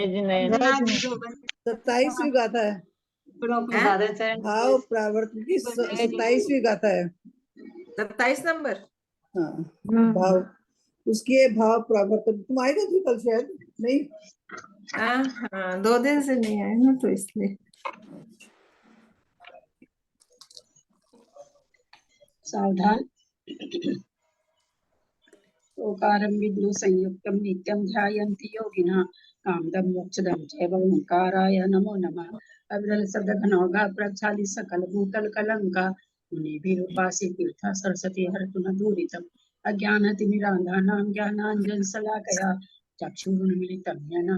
27वीं गाथा है। भाव प्रावर्तन की 27वीं गाथा है। 27 नंबर। हाँ भाव उसकी है, भाव प्रावर्तन। तुम आएगा थी कल शायद नहीं? हाँ 2 दिन से नहीं आए ना, तो इसलिए। सावधान। ओकारं विद्रु संयुक्तं नित्यं ध्यायन्ति योगिनः कामदं मोक्षदं चैव ओंकाराय नमो नमः। अविरल शब्द घनौघा प्रक्षाली सकल भूतल कलंका मुनिभिरुपासि तीर्थ सरस्वती हरतु न दूरितम् अज्ञानतिमिरान्धानां ज्ञानाञ्जन शलाकया चक्षुरुन्मीलितं येन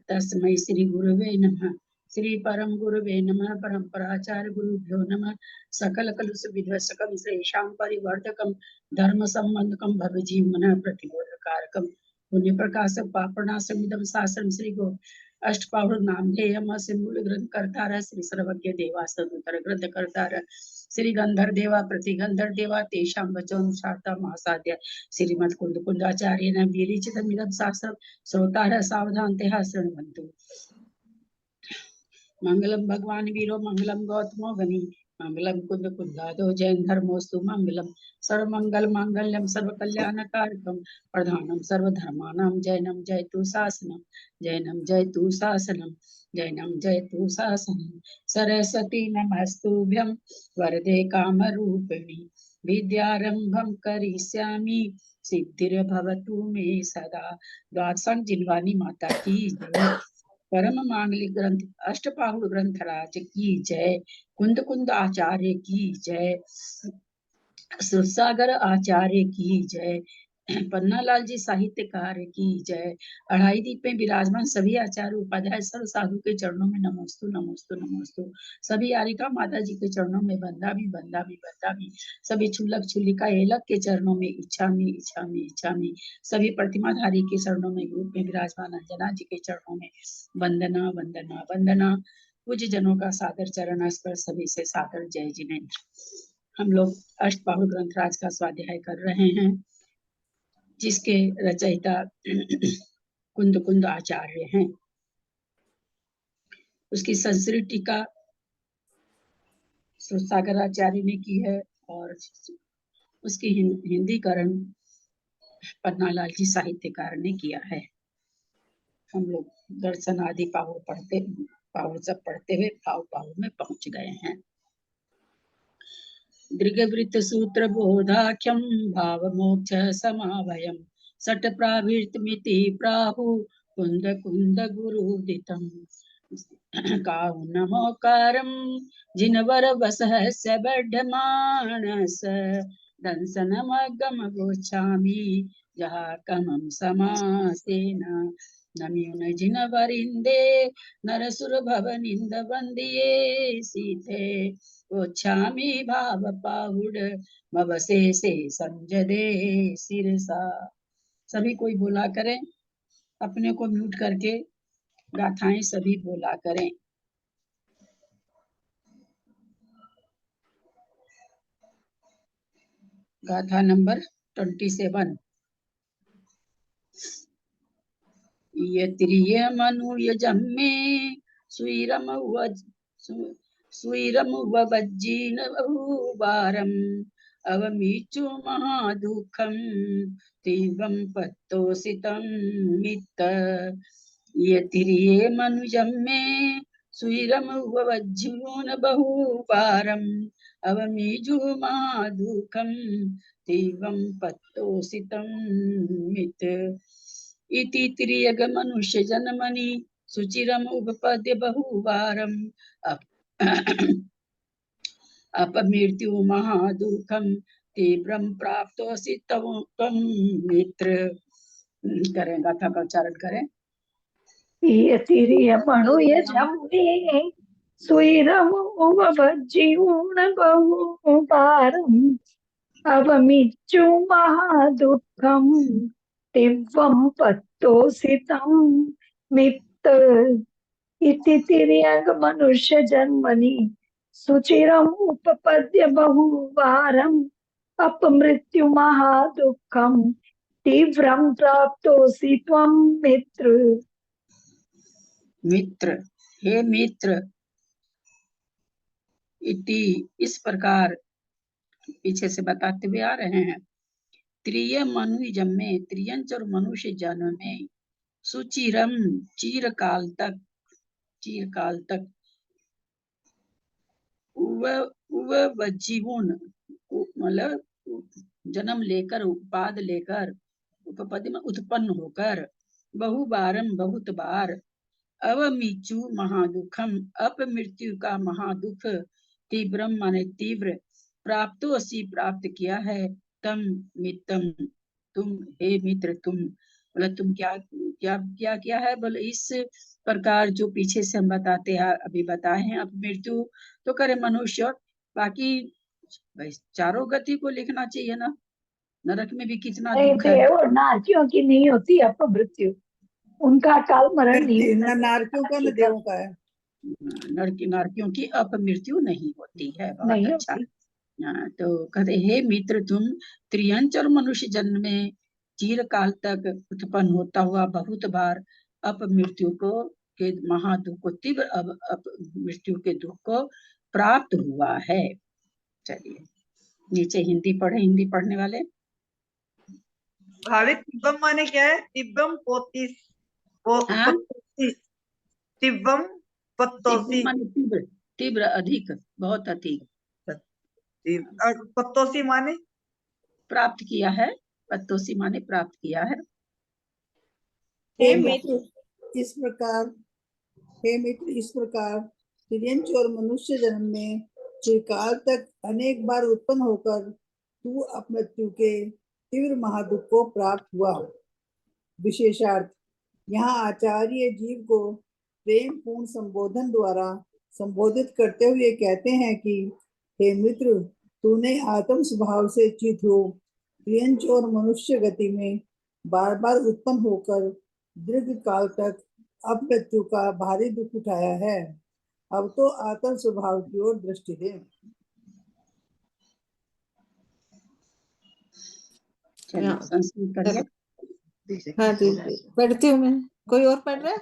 तस्मै श्री गुरुवे नमः। श्री परम गुरुवे नमः। परम्पराचार्य गुरुभ्यो नमः। सकल कलुष विध्वंसकं श्रेषां परिवर्तकं धर्म संबंधकं भव जीवन प्रतिबोधकारकं पुण्य प्रकाशक पापनाशमिदं शासनं श्री गो अष्टपाहुर नामधेयम से मूल ग्रंथ करतार श्री सर्वज्ञ देवा सदुतर ग्रंथ करतार श्री गंधर देवा प्रतिगंधर देवा तेषां वचोनुसारता महासाध्य श्रीमद कुंद कुंदाचार्येण विरचितमिदं शास्त्रं श्रोतारः सावधानतया शृण्वन्तु। मंगलम भगवान वीरो मंगलम गौतमो गनि मंगलम कुंद कुंदादो जैन धर्मोस्तु मंगलम सर्वमंगल मांगल्यम सर्व कल्याण कारकम प्रधानम सर्वधर्मानां जैनम जयतु शासनम जैनम जयतु शासनम जैनम जयतु शासनम। सरस्वती नमस्तुभ्यं वरदे कामरूपिणी विद्यारंभं करिष्यामि सिद्धिर्भवतु मे सदा। द्वादशांग जिलवानी माता की जय। परम मांगलिक ग्रंथ अष्टपाहुड़ ग्रंथराज की जय। कुंद कुंद आचार्य की जय। सुरसागर आचार्य की जय। पन्नालाल जी साहित्यकार की जय। अढ़ाई दीप में विराजमान सभी आचार्य उपाध्याय सर्व साधु के चरणों में नमोस्तु नमोस्तु नमोस्तु। सभी आरिका माता जी के चरणों में बंदामी बंदामी बंदामी। सभी छुल्लक छुल्लिका एलक के चरणों में इच्छामी इच्छामी इच्छामी। सभी प्रतिमाधारी के चरणों में रूप में विराजमान अंजना जी के चरणों में वंदना वंदना वंदना। पूज्य जनों का सादर चरण स्पर्श सभी से सादर जय जिनेन्द्र। हम लोग अष्टपाहुड़ ग्रंथराज का स्वाध्याय कर रहे हैं, जिसके रचयिता कुंद कुंद आचार्य हैं। उसकी संस्कृत टीका सुरसागर आचार्य ने की है और उसकी हिंदीकरण पन्नालाल जी साहित्यकार ने किया है। हम लोग दर्शन आदि पाहुड़ सब पढ़ते हुए पाहुड़ में पहुंच गए हैं। दृगवृत्त सूत्र बोधाख्यम भाव मोक्ष समाभयम सट प्रावृतमिति प्राहु कुंद कुंद गुरुदितम। काहु नमोकारम जिनवर वसहस्य बड्ढमानस दंसनमगम गोच्छामि जहा कमं समासेन। नम्युन जिनवरिंदे नरसुर भवनिंद बंदिये सीते गोच्छामि भाव पाहुड़ मवसे से संजदे सिरसा। सभी कोई बोला करें, अपने को म्यूट करके गाथाएं सभी बोला करें। गाथा नंबर 27। यत्रिय मनु यजम्मे सुईरम वज्जीन बहुवारम अवमीचु महादुःखम तीव्रं पत्तोषितं मित्त। यतिरिये मनुजम्मे सुईरम वज्जीन बहुवारम अवमीचु महादुःखम तीव्रं पत्तोषितं मित्त। इति त्रियग मनुष्य जन्मनि सुचिरम उपपद्य बहुवारम अपमृत्यु महादुःखम तीव्रम प्राप्तोऽसि त्वं मित्र। करें गाथा का उच्चारण करें। यतिरिय मनुय जम्मे सुईरम उपपज्जीवन बहुवारम अवमिच्छु महादुःखम तीव्रं पत्तोषितं मित्त। इति तिर्यक मनुष्य जन्मनि सुचिरम उपपद्य बहुवारम अपमृत्यु महादुःखम तीव्रं प्राप्तोषि त्वं मित्र। मित्र, हे मित्र, इति इस प्रकार पीछे से बताते हुए आ रहे हैं। त्रिय मनु जन्मे, त्रियंच और मनुष्य जन्म में, सुचिरम चिरकाल तक जीवन मतलब जन्म लेकर, उपाद लेकर, उपपद में उत्पन्न होकर, बहुबारम बहुत बार, अवमिचु महादुखम, अपमृत्यु का महादुख, तीव्रम माने तीव्र, प्राप्तो असी प्राप्त किया है, तम मित्रम तुम, हे मित्र तुम, बोले तुम क्या क्या क्या क्या है, बोले इस प्रकार जो पीछे से हम बताते हैं, अभी बताए हैं। अब मृत्यु तो करे मनुष्य, बाकी भाई चारों गति को लिखना चाहिए ना, नरक में भी कितना नहीं, दुख है। देव और नारियों की नहीं होती अपमृत्यु, उनका अकाल मरण नहीं होता। ना नारकियों का न देवों का है। नरकियों की अपमृत्यु नहीं होती है। बहुत नहीं अच्छा। होती। तो कहते, हे मित्र तुम त्रियंच और मनुष्य जन्म में चिर काल तक उत्पन्न होता हुआ बहुत बार अपमृत्यु को के महादुख को, तीव्र अपमृत्यु के दुख को प्राप्त हुआ है। चलिए नीचे हिंदी पढ़े, हिंदी पढ़ने वाले। भाविक तिब्बम माने क्या है? तिब्बम पोतीस, हाँ? तिब्बम पत्तोसी, माने तीव्र, तीव्र अधिक, बहुत अधिक। और पत्तोसी माने प्राप्त किया है, पत्तोसी माने प्राप्त किया है। हे मित्र इस प्रकार तिर्यंच और मनुष्य जन्म में चिरकाल तक अनेक बार उत्पन्न होकर तू अपमृत्यु के तीव्र महादुख को प्राप्त हुआ। विशेषार्थ, यहाँ आचार्य जीव को प्रेम पूर्ण संबोधन द्वारा संबोधित करते हुए कहते हैं कि हे मित्र, तूने आत्म स्वभाव से चित हो त्रियंच और मनुष्य गति में बार बार उत्पन्न होकर दीर्घ काल तक अपमृत्यु का भारी दुख उठाया है। अब तो आत्म स्वभाव की ओर दृष्टि दे। चलिए संस्कृत करिए। हाँ दीदी पढ़ती हूँ मैं। कोई और पढ़ रहा है?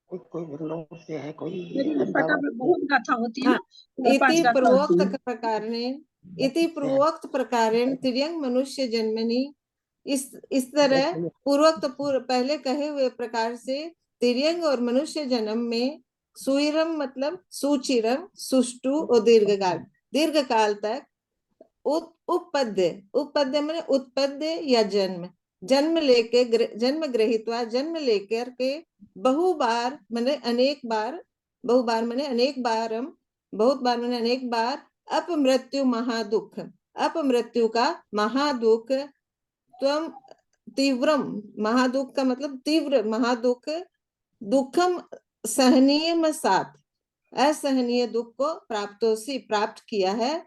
कोई बेंगलोर से है, कोई मेरी फटाफट बहुत गाथा होती है हाँ, ना, इति 5 गाथा होती है। पूर्वोक्त प्रकारेण, इति पूर्वोक्त प्रकारेण तिर्यंग मनुष्य जन्मनि, इस तरह पूर्वोक्त पहले कहे हुए प्रकार से तिर्यंग और मनुष्य जन्म में सुइरम मतलब सुचिरम, सुष्टु और दीर्घ काल तक उपपद्य मैंने उत्पद्य या जन्म ग्रहित्वा, जन्म लेकर के बहुबार मैंने अनेक बार, बहुबार मैंने अनेक बारम, बहुत बार मैंने अनेक बार, अपमृत्यु महादुख, अपमृत्यु का महादुख, त्वम तीव्रम, महादुख का मतलब तीव्र महादुख, दुखम सहनीय साथ, असहनीय दुख को प्राप्त किया है।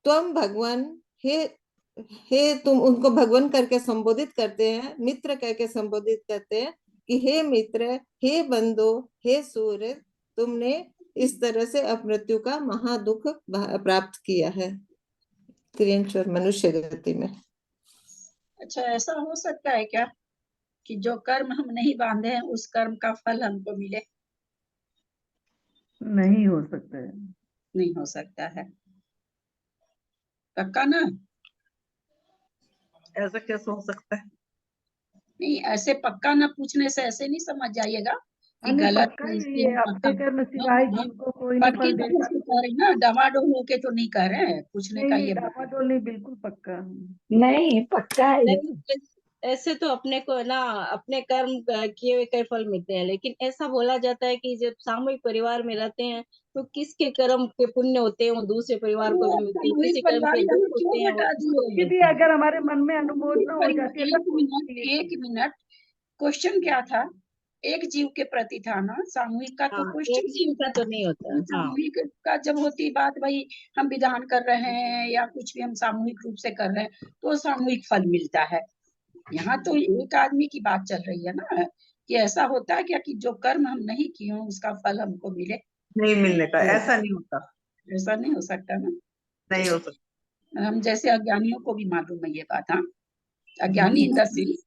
त्वम भगवान, हे तुम, उनको भगवान करके संबोधित करते हैं, मित्र करके संबोधित करते हैं कि हे मित्र, हे बंदो, हे सूर्य, तुमने इस तरह से अपमृत्यु का महादुख प्राप्त किया है त्रियंच और मनुष्य गति में। अच्छा, ऐसा हो सकता है क्या कि जो कर्म हम नहीं बांधे हैं उस कर्म का फल हमको मिले? नहीं हो सकता है। नहीं हो सकता है, पक्का ना? ऐसा कैसे हो सकता है? नहीं, ऐसे पक्का ना पूछने से ऐसे नहीं समझ जाइएगा कि नहीं, गलत पक्का है, ही इसलिए है, हम अपने पक्का कर्म सिवाय जीव को कोई नहीं पक्की फल तरह देता। से कह रहे हैं ना, डवाडोल होके तो नहीं कह रहे हैं, पूछने का नहीं, ये डामाडोल नहीं, बिल्कुल पक्का। नहीं, पक्का है ये। नहीं, ऐसे तो अपने को ना अपने कर्म किए हुए कई फल मिलते हैं, लेकिन ऐसा बोला जाता है कि जब सामूहिक परिवार में रहते हैं तो किसके कर्म के पुण्य होते हैं वो दूसरे परिवार को भी मिलते हैं, किसी कर्म के दुख होते हैं वो दूसरे को कि भी मिलते हैं। अगर हमारे मन में अनुमोदना हो जाती है तब एक मिनट, क्वेश्चन क्या था? एक जीव के प्रति था ना, सामूहिक का तो हाँ, क्वेश्चन एक जीव का तो नहीं होता। हाँ, सामूहिक का जब होती बात, भाई हम विधान कर रहे हैं या कुछ भी हम सामूहिक रूप से कर रहे हैं तो सामूहिक फल मिलता है। यहाँ तो एक आदमी की बात चल रही है ना, कि ऐसा होता है क्या कि जो कर्म हम नहीं किए हों उसका फल हमको मिले? नहीं मिलने का, ऐसा नहीं होता। ऐसा नहीं हो सकता ना। नहीं हो सकता। हम जैसे अज्ञानियों को भी मालूम है ये बात। हाँ, अज्ञानी इन द सेंस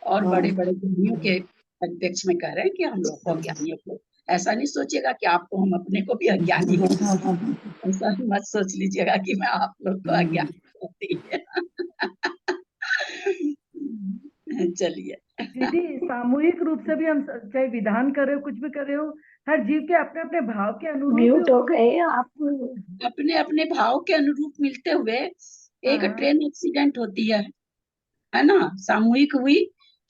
और बड़े बड़े ज्ञानियों के परिप्रेक्ष्य में कह रहे हैं कि हम लोग को अज्ञानियों को ऐसा नहीं सोचिएगा कि आपको हम अपने को भी अज्ञानी ऐसा मत सोच लीजिएगा कि मैं आप लोग को अज्ञानी होती है। चलिए दीदी, सामूहिक रूप से भी हम चाहे विधान करे हो, कुछ भी करे हो, हर जीव के अपने अपने भाव के अनुरूप म्यूट हो गए आप। अपने अपने भाव के अनुरूप मिलते हुए एक हाँ। ट्रेन एक्सीडेंट होती है ना, सामूहिक हुई,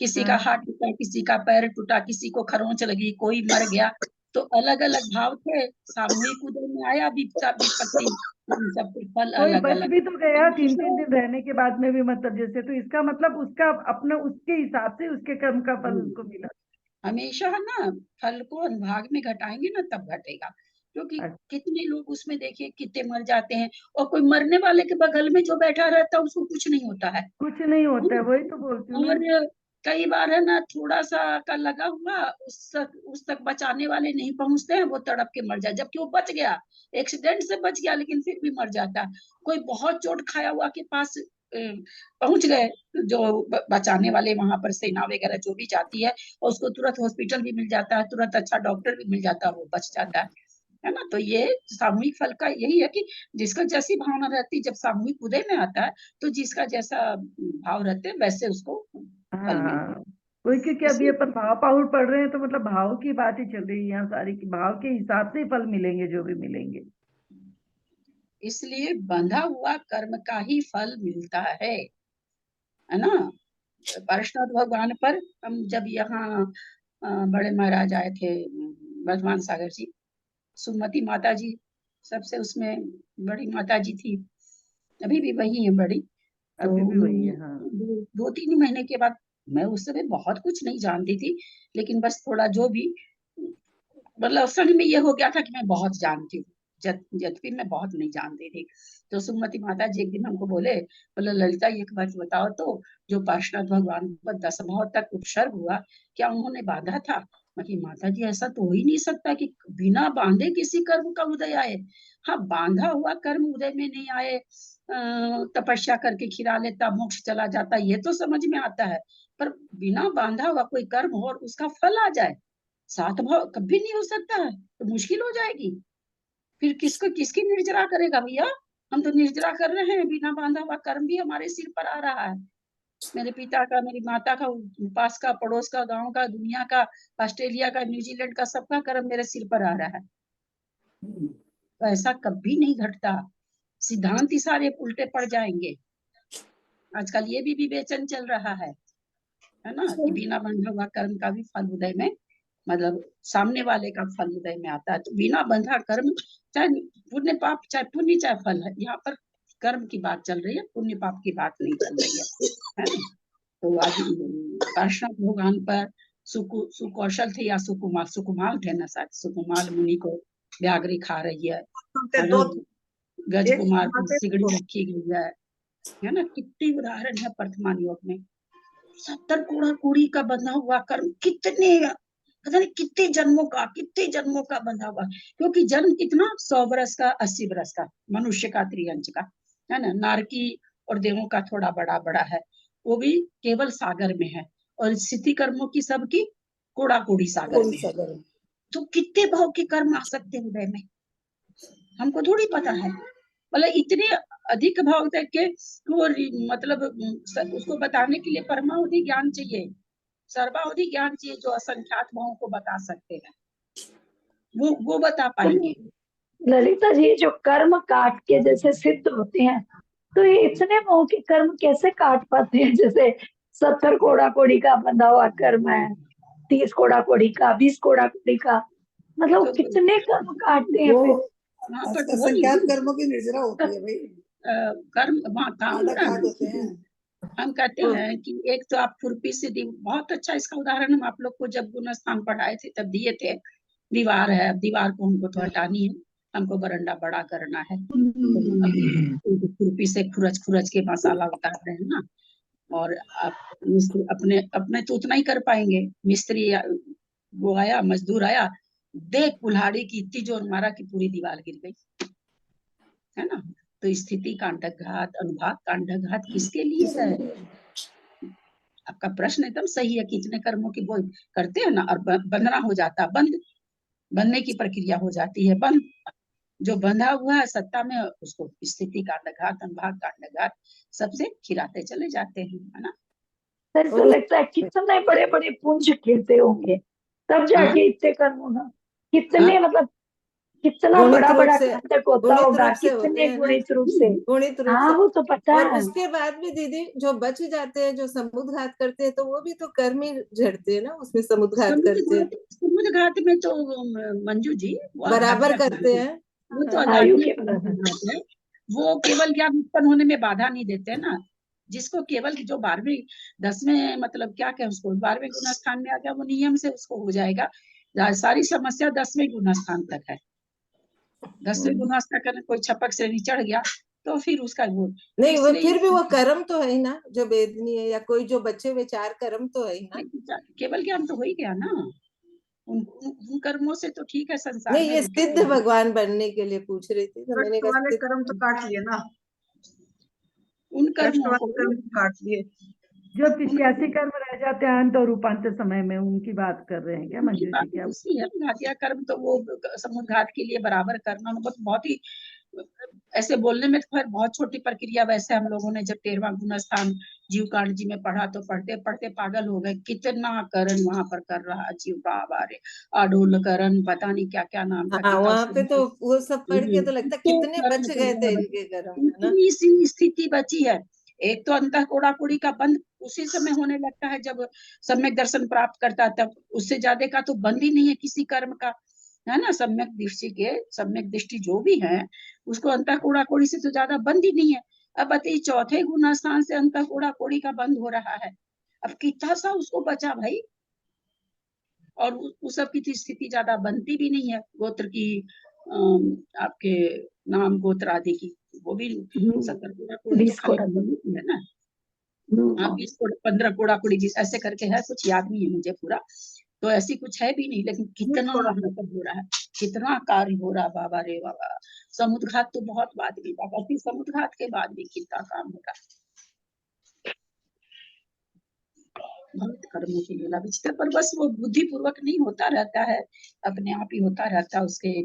किसी का हाँ। हाथ टूटा, किसी का पैर टूटा, किसी को खरोंच लगी, कोई मर गया, तो अलग अलग भाव थे, सामूहिक उदय में आया विपत्ति, इन सब के फल कोई अलग बच अलग। भी तो गया 3-3 दिन रहने के बाद में भी, मतलब जैसे, तो इसका मतलब उसका अपना उसके हिसाब से उसके कर्म का फल उसको मिला। हमेशा है ना, फल को अनुभाग में घटाएंगे ना तब घटेगा, क्योंकि अच्छा। कितने लोग उसमें देखिए कितने मर जाते हैं, और कोई मरने वाले के बगल में जो बैठा रहता है उसको कुछ नहीं होता है। कुछ नहीं होता है, वही तो बोलती हूँ और ना। कई बार है ना, थोड़ा सा का लगा हुआ, उस तक बचाने वाले नहीं पहुंचते हैं, वो तड़प के मर जाए, जबकि वो बच गया, एक्सीडेंट से बच गया, लेकिन फिर भी मर जाता है। कोई बहुत चोट खाया हुआ के पास पहुंच गए, जो बचाने वाले वहां पर सेना वगैरह जो भी जाती है, और उसको तुरंत हॉस्पिटल भी मिल जाता है, तुरंत अच्छा डॉक्टर भी मिल जाता है, वो बच जाता है ना। तो ये सामूहिक फल का यही है कि जिसका जैसी भावना रहती है, जब सामूहिक उदय में आता है तो जिसका जैसा भाव रहते हैं वैसे उसको फल मिलते हाँ, वही, क्योंकि हैं। अभी अपन भाव पाहुर पढ़ रहे हैं, तो मतलब भाव की बात ही चल रही है यहाँ सारी, की भाव के हिसाब से ही फल मिलेंगे जो भी मिलेंगे। इसलिए बंधा हुआ कर्म का ही फल मिलता है ना। पार्षद भगवान पर हम जब यहाँ बड़े महाराज आए थे, वर्धमान सागर जी, सुमति माता जी सबसे उसमें बड़ी माता जी थी, अभी भी वही है बड़ी। तो अभी भी वही है। हाँ। 2-3 महीने के बाद, मैं उस समय बहुत कुछ नहीं जानती थी, लेकिन बस थोड़ा जो भी, मतलब असल में ये हो गया था कि मैं बहुत जानती हूँ, यद्यपि मैं बहुत नहीं जानती थी। तो सुमति माता जी एक दिन हमको बोले ललिता एक बात बताओ तो, जो पार्षद भगवान पर 10 भाव तक उपसर्ग हुआ, क्या उन्होंने बांधा था? मैं कि माता जी ऐसा तो हो ही नहीं सकता कि बिना बांधे किसी कर्म का उदय आए। हाँ, बांधा हुआ कर्म उदय में नहीं आए, तपस्या करके खिला लेता मोक्ष चला जाता, ये तो समझ में आता है, पर बिना बांधा हुआ कोई कर्म हो और उसका फल आ जाए, 7 भाव कभी नहीं हो सकता है, तो मुश्किल हो जाएगी। फिर किसको किसकी निर्जरा करेगा भैया? हम तो निर्जरा कर रहे हैं, बिना बांधा हुआ कर्म भी हमारे सिर पर आ रहा है। मेरे पिता का, मेरी माता का, पास का, पड़ोस का, गांव का, दुनिया का, ऑस्ट्रेलिया का, न्यूजीलैंड का, सबका कर्म मेरे सिर पर आ रहा है। तो ऐसा कभी नहीं घटता, सिद्धांत ही सारे उल्टे पड़ जाएंगे। आजकल ये भी विवेचन चल रहा है ना, कि बिना बंधा हुआ कर्म का भी फल उदय में, मतलब सामने वाले का फल उदय में आता है। तो बिना बंधा कर्म, चाहे पुण्य पाप, चाहे पुण्य चाहे फल है, यहाँ पर कर्म की बात चल रही है, पुण्य पाप की बात नहीं चल रही है ना। तो आज पार्षद भगवान पर सुकौशल थे या सुकुमाल थे ना, शायद सुकुमाल मुनि को व्याघ्री खा रही है सुनते ना, दो, गज एक कुमार पर सुनाते सिगड़ी दो। रखी गई है ना। कितने उदाहरण है वर्तमान युग में। 70 कूड़ा कूड़ी का बंधा हुआ कर्म, कितने पता नहीं कितने जन्मों का बंधा हुआ, क्योंकि जन्म कितना 100 बरस का, 80 बरस का, मनुष्य का, त्रियंच का, है ना। नारकी और देवों का थोड़ा बड़ा बड़ा है, वो भी केवल सागर में है, और स्थिति कर्मों की सबकी कूड़ा कूड़ी सागर कोई में है। सगर तो कितने भाव के कर्म आ सकते हैं हृदय में, हमको थोड़ी पता है। मतलब इतने अधिक भाव तक के वो मतलब उसको बताने के लिए परमावधि ज्ञान चाहिए, सर्वावधि ज्ञान चाहिए, जो असंख्यात भावों को बता सकते हैं, वो बता पाएंगे। ललिता जी, जो कर्म काट के जैसे सिद्ध होते हैं, तो ये इतने मोह के कर्म कैसे काट पाते हैं? जैसे 70 कोड़ा कोड़ी का बंधा हुआ कर्म है, 30 कोड़ा कोड़ी का, 20 कोड़ा कोड़ी का, मतलब तो कितने कर्म काटते हैं वो फिर? वहां पर वो असंख्यात नहीं, कर्मों की निर्जरा होती है भाई, कर्म वहाँ काम हो आधा रहा खा है देते ना। हैं। हम कहते हैं कि एक तो आप खुरपी से बहुत अच्छा इसका उदाहरण हम आप लोग को जब गुण स्थान पढ़ाए थे तब दिए थे। दीवार है, अब दीवार को हमको तो हटानी है, हमको बरंडा बड़ा करना है, तो खुरपी से खुरच खुरच के मसाला उतार रहे हैं ना। और आप मिस्त्री अपने अपने तो उतना ही कर पाएंगे, मिस्त्री वो आया, मजदूर आया, देख कुल्हाड़ी की इतनी जोर मारा कि पूरी दीवार गिर गई, है ना। तो स्थिति कांटक घात, अनुभाग कांटक घात किसके लिए है? आपका प्रश्न एकदम सही है कि इतने कर्मों की वो करते हैं ना, और बंधना हो जाता, बनने की प्रक्रिया हो जाती है, बंद। जो बंधा हुआ है सत्ता में, उसको स्थिति कांडघात, अनुभाग कांडघात सबसे खिलाते चले जाते हैं, है ना। सर तो लगता है कितने बड़े बड़े पुंज खिलते होंगे तब जाके इतने कर्म होगा, कितने मतलब कितना गुणित बड़ा रूप बड़ा से, कांडक होता गुणित होगा, रूप से होते कितने हैं ना, गुणित रूप से। गुणित रूप हाँ से। वो तो पता और है। उसके बाद भी दीदी जो बच जाते हैं, जो समुद्घात करते हैं, तो वो भी तो कर्म ही झड़ते हैं ना, उसमें समुद्घात करते हैं, समुद्र घाट में तो मंजू जी वो बराबर आजादिया करते हैं। वो तो हाँ। आयु आजादिया के बराबर। घाट है। वो केवल ज्ञान उत्पन्न होने में बाधा नहीं देते ना। जिसको केवल जो 12वें 10वें मतलब क्या कहें उसको 12वें गुण स्थान में आ गया, वो नियम से उसको हो जाएगा। सारी समस्या 10वें गुण स्थान तक है। 10वें गुण स्थान का कोई छपक श्रेणी चढ़ गया तो फिर उसका वो नहीं, वो इसलिए फिर भी वो कर्म तो है ही ना, जो वेदनी है, या कोई जो बचे हुए 4 कर्म तो है ही ना। केवल ज्ञान तो हो ही गया ना। उन कर्मों से तो ठीक है संसार नहीं, में ये रुके सिद्ध भगवान बनने के लिए पूछ रही थी, तो मैंने कष्ट वाले कहा कर्म तो काट लिए ना, उन कष्ट कर्मों वाले को कर्म तो काट लिए। जो 83 कर्म रह जाते हैं अंत और रूपांतर समय में, उनकी बात कर रहे हैं क्या उनकी मंजू जी? बात क्या दूसरी है। घातिया कर्म तो वो समुद्घात के लिए बराबर करना, बहुत ही ऐसे बोलने में तो खैर बहुत छोटी प्रक्रिया। वैसे हम लोगों ने जब 13वां गुण स्थान जीव कांड जी में पढ़ा तो पढ़ते पढ़ते पागल हो गए। कितना करण वहां पर कर रहा जीव का बारे, अडोल करण, पता नहीं क्या क्या नाम था। हाँ, कितना वहां पे तो वो सब पढ़ के तो लगता है तो कितने कर्म बच कर गए थे रहा है। इनके कर्म, है ना। इतनी सी स्थिति बची है। एक तो अंतः कोड़ा कोड़ी का बंद उसी समय होने लगता है जब सम्यक दर्शन प्राप्त करता है, तब उससे ज्यादा का तो बंद ही नहीं है किसी कर्म का, है ना। सम्यक दृष्टि जो भी है उसको अंतः कोड़ा कोड़ी से तो ज्यादा बंद ही नहीं है। अब बताइए चौथे गुण स्थान से अंतः कोड़ा कोड़ी का बंद हो रहा है, अब कितना सा उसको बचा भाई। और उस सब की स्थिति ज्यादा बनती भी नहीं है। गोत्र की आपके नाम गोत्र आदि की वो भी 70 कोड़ा कोड़ी तो 20 खाली कोड़ा है ना। हाँ 20 कोड़ा 15 कोड़ा कोड़ी जिस ऐसे करके है, कुछ याद नहीं है मुझे पूरा। तो ऐसी कुछ है भी नहीं, लेकिन कितना मतलब हो रहा है, कितना कार्य हो रहा। बाबा रे बाबा, समुद्घात तो बहुत बाद में बाबा, फिर समुद्घात के बाद भी कितना काम हो रहा है। बहुत कर्मों की लीला विचित्र, पर बस वो बुद्धि पूर्वक नहीं होता रहता है, अपने आप ही होता रहता है उसके।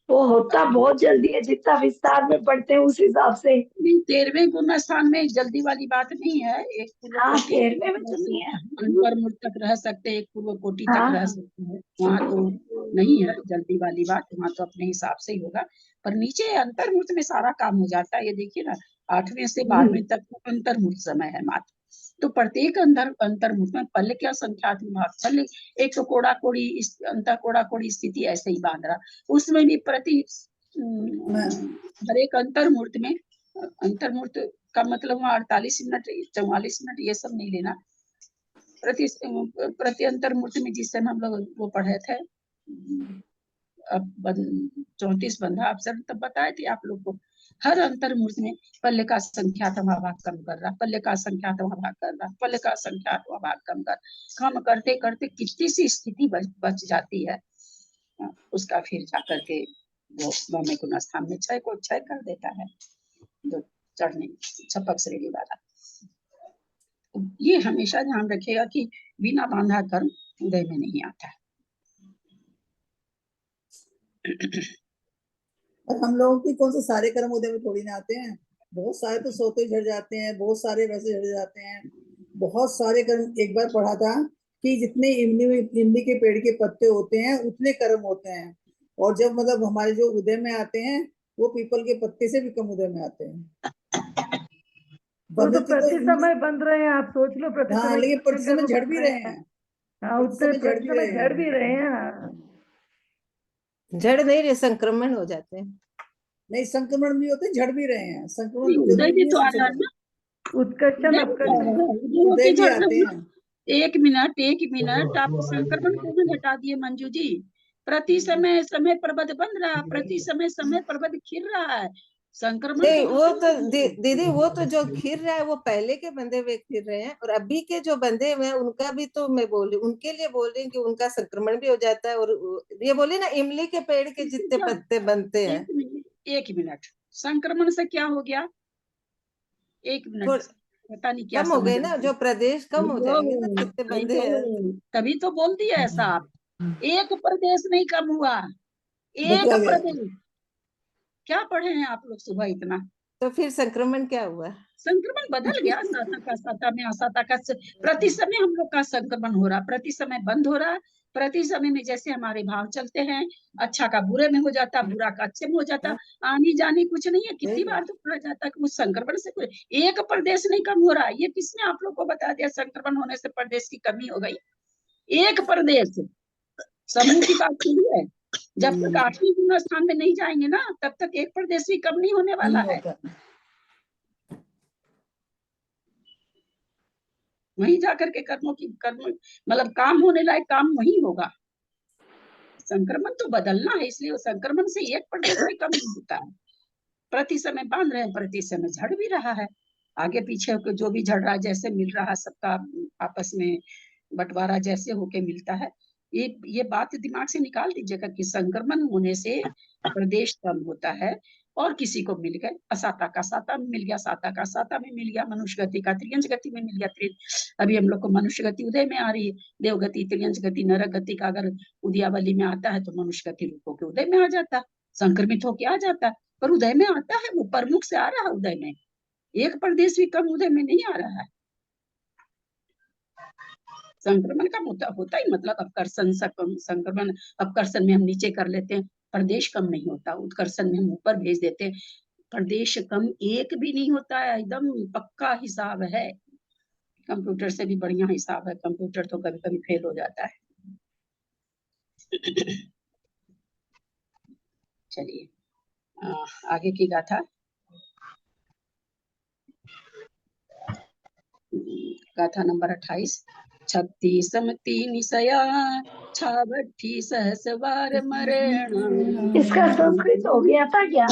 वो होता बहुत जल्दी है, जितना विस्तार में पढ़ते हैं उस हिसाब से। 13वें गुण स्थान में जल्दी वाली बात नहीं है। एक पूर्व हाँ कोटि 13वें में तो नहीं है। अंतर मूर्त तक रह सकते, एक पूर्व कोटि तक रह हाँ सकते हैं, वहां तो नहीं है जल्दी वाली बात, वहां तो अपने हिसाब से ही होगा। पर नीचे अंतर्मूर्त में सारा काम हो जाता है। ये देखिए ना 8वें से 12वें तक तो अंतर्मूर्त समय है मात्र। तो प्रत्येक अंतर्मूर्त में पल्ले क्या संख्यात विभाग, पल्ले एक तो कोड़ा कोड़ी अंतर कोड़ा कोड़ी स्थिति ऐसे ही बांध रहा, उसमें भी प्रति हर एक अंतर्मूर्त में, अंतर्मूर्त का मतलब वहाँ 48 मिनट 44 मिनट ये सब नहीं लेना। प्रति अंतर्मूर्त में जिस समय हम लोग वो पढ़े थे 34 बंधा अवसर तब बताए थे आप लोग को। हर अंतर्मूर्त में पल्ले का संख्यातवां भाग कम कर रहा, पल्ले का संख्यातवां भाग कर रहा, पल्ले का संख्यातवां भाग कम कर, काम करते करते कितनी सी स्थिति बच जाती है। उसका फिर जाकर के वो नौवें गुण स्थान में क्षय को क्षय कर देता है, जो चढ़ने छपक श्रेणी वाला। ये हमेशा ध्यान रखिएगा कि बिना बांधा कर्म उदय में नहीं आता है। और हम लोगों की कौन से सारे कर्म उदय में थोड़ी ना आते हैं। बहुत सारे तो सोते ही झड़ जाते हैं, बहुत सारे वैसे झड़ जाते हैं। बहुत सारे कर्म, एक बार पढ़ा था कि जितने इमली के पेड़ के पत्ते होते हैं उतने कर्म होते हैं, और जब मतलब हमारे जो उदय में आते हैं वो पीपल के पत्ते से भी कम उदय में आते हैं। वो तो बनते प्रति समय बन रहे हैं, आप सोच लो प्रति हाँ, समय लेकिन कितने प्रति समय कर्म झड़ बन भी रहे रहे हैं। हैं, हाँ उतने प्रति समय झड़ भी रहे हैं। हाँ। झड़ नहीं रहे, संक्रमण हो जाते हैं। नहीं, संक्रमण भी होते हैं, झड़ भी रहे हैं। संक्रमण उदय जरूरी भी नहीं तो आ है रहा है संक्रमण। ना, उत्कर्षण अपकर्षण उदय भी आते हैं। एक मिनट आप संक्रमण क्यों हटा दिए मंजू जी। प्रति समय समय प्रबद बन रहा, प्रति समय समय प्रबद खिल रहा है। संक्रमण नहीं, तो वो तो दीदी वो तो जो खिर रहा है वो पहले के बंधे हुए खिर रहे हैं, और अभी के जो बंधे हुए हैं उनका भी तो मैं बोल रही, उनके लिए बोल रही हूँ कि उनका संक्रमण भी हो जाता है। और ये बोले ना इमली के पेड़ के जितने पत्ते बनते हैं। एक मिनट संक्रमण से क्या हो गया, एक मिनट। पता नहीं क्या कम हो समझ गए रहे ना, थे। जो प्रदेश कम हो जाएंगे ना, जितने वही बंधे हैं। तो, तभी तो बोल दिया ऐसा आप। एक प्रदेश नहीं कम हुआ, एक बचा गया। प्रदेश। क्या पढ़े हैं आप लोग सुबह इतना? तो फिर संक्रमण क्या हुआ? संक्रमण बदल गया, साता का साता में असाता का प्रति समय हम लोग का संक्रमण हो रहा, प्रति समय बंद हो रहा। प्रति समय में जैसे हमारे भाव चलते हैं, अच्छा का बुरे में हो जाता, बुरा का अच्छे में हो जाता, आनी जानी कुछ नहीं है। कितनी बार तो कहा जाता है कि उस संक्रमण से कुछ एक प्रदेश नहीं कम हो रहा। ये किसने आप लोग को बता दिया संक्रमण होने से प्रदेश की कमी हो गई? एक प्रदेश, समूह की बात की है। जब तक 8वें गुण स्थान में नहीं जाएंगे ना, तब तक एक प्रदेश भी कम नहीं होने वाला है। वहीं जाकर के कर्मों की कर्म मतलब काम होने लायक काम वही होगा। संक्रमण तो बदलना है, इसलिए संक्रमण से एक प्रदेश भी कम नहीं होता है। प्रति समय बांध रहे हैं, प्रति समय झड़ भी रहा है। आगे पीछे को जो भी झड़ रहा है, जैसे मिल रहा है सबका आपस में बंटवारा जैसे होके मिलता है। ये बात दिमाग से निकाल दीजिएगा कि संक्रमण होने से प्रदेश कम होता है और किसी को मिल गए, असाता का साता में मिल गया, साता का साता में मिल गया, मनुष्य गति का त्रियंश गति में मिल गया। अभी हम लोग को मनुष्य गति उदय में आ रही है, देवगति, त्रियंश गति, नरक गति का अगर उदयावली में आता है तो मनुष्य गति रूप होकर उदय में आ जाता, संक्रमित होके आ जाता। पर उदय में आता है, वो प्रमुख से आ रहा है उदय में, एक प्रदेश भी कम उदय में नहीं आ रहा है। संक्रमण का होता ही मतलब अपकर्षण, संक्रमण अपकर्षण में हम नीचे कर लेते हैं, प्रदेश कम नहीं होता। उत्कर्षण में हम ऊपर भेज देते हैं, प्रदेश कम एक भी नहीं होता है। एकदम पक्का हिसाब है, कंप्यूटर से भी बढ़िया हिसाब है। कंप्यूटर तो कभी कभी फेल हो जाता है। चलिए आगे की गाथा। गाथा नंबर 28। 36 तीन सया छावठी सहस बार मरण। इसका संस्कृत हो गया था क्या?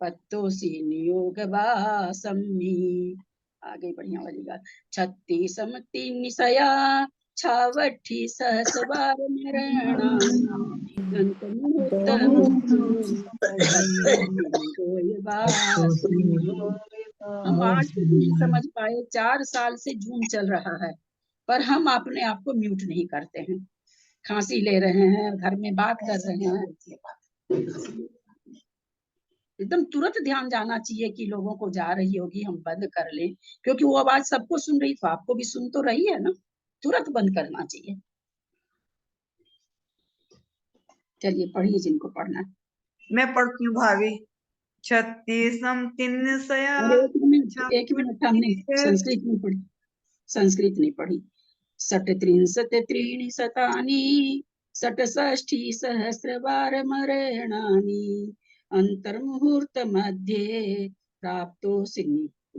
पत्तो सी नियोग वासमी। आगे बढ़िया वाली बात। 36 तीन सया छावठी सहस बार मरण। अंत मुहूर्त हम आज तक नहीं समझ पाए, 4 साल से जून चल रहा है, पर हम अपने आप को म्यूट नहीं करते हैं। खांसी ले रहे हैं, घर में बात कर रहे हैं, एकदम तुरंत ध्यान जाना चाहिए कि लोगों को जा रही होगी, हम बंद कर लें, क्योंकि वो आवाज सबको सुन रही, तो आपको भी सुन तो रही है ना, तुरंत बंद करना चाहिए। चलिए पढ़िए जिनको पढ़ना है। मैं पढ़ती हूँ भाभी। 36 तीन सया अरे एक मिनट हमने संस्कृत नहीं पढ़ी, संस्कृत नहीं पढ़ी। 37 त्रीणि शतानि षट्षष्ठी सहस्रवार मरणानि अंतर्मुहूर्त मध्ये प्राप्तोऽसि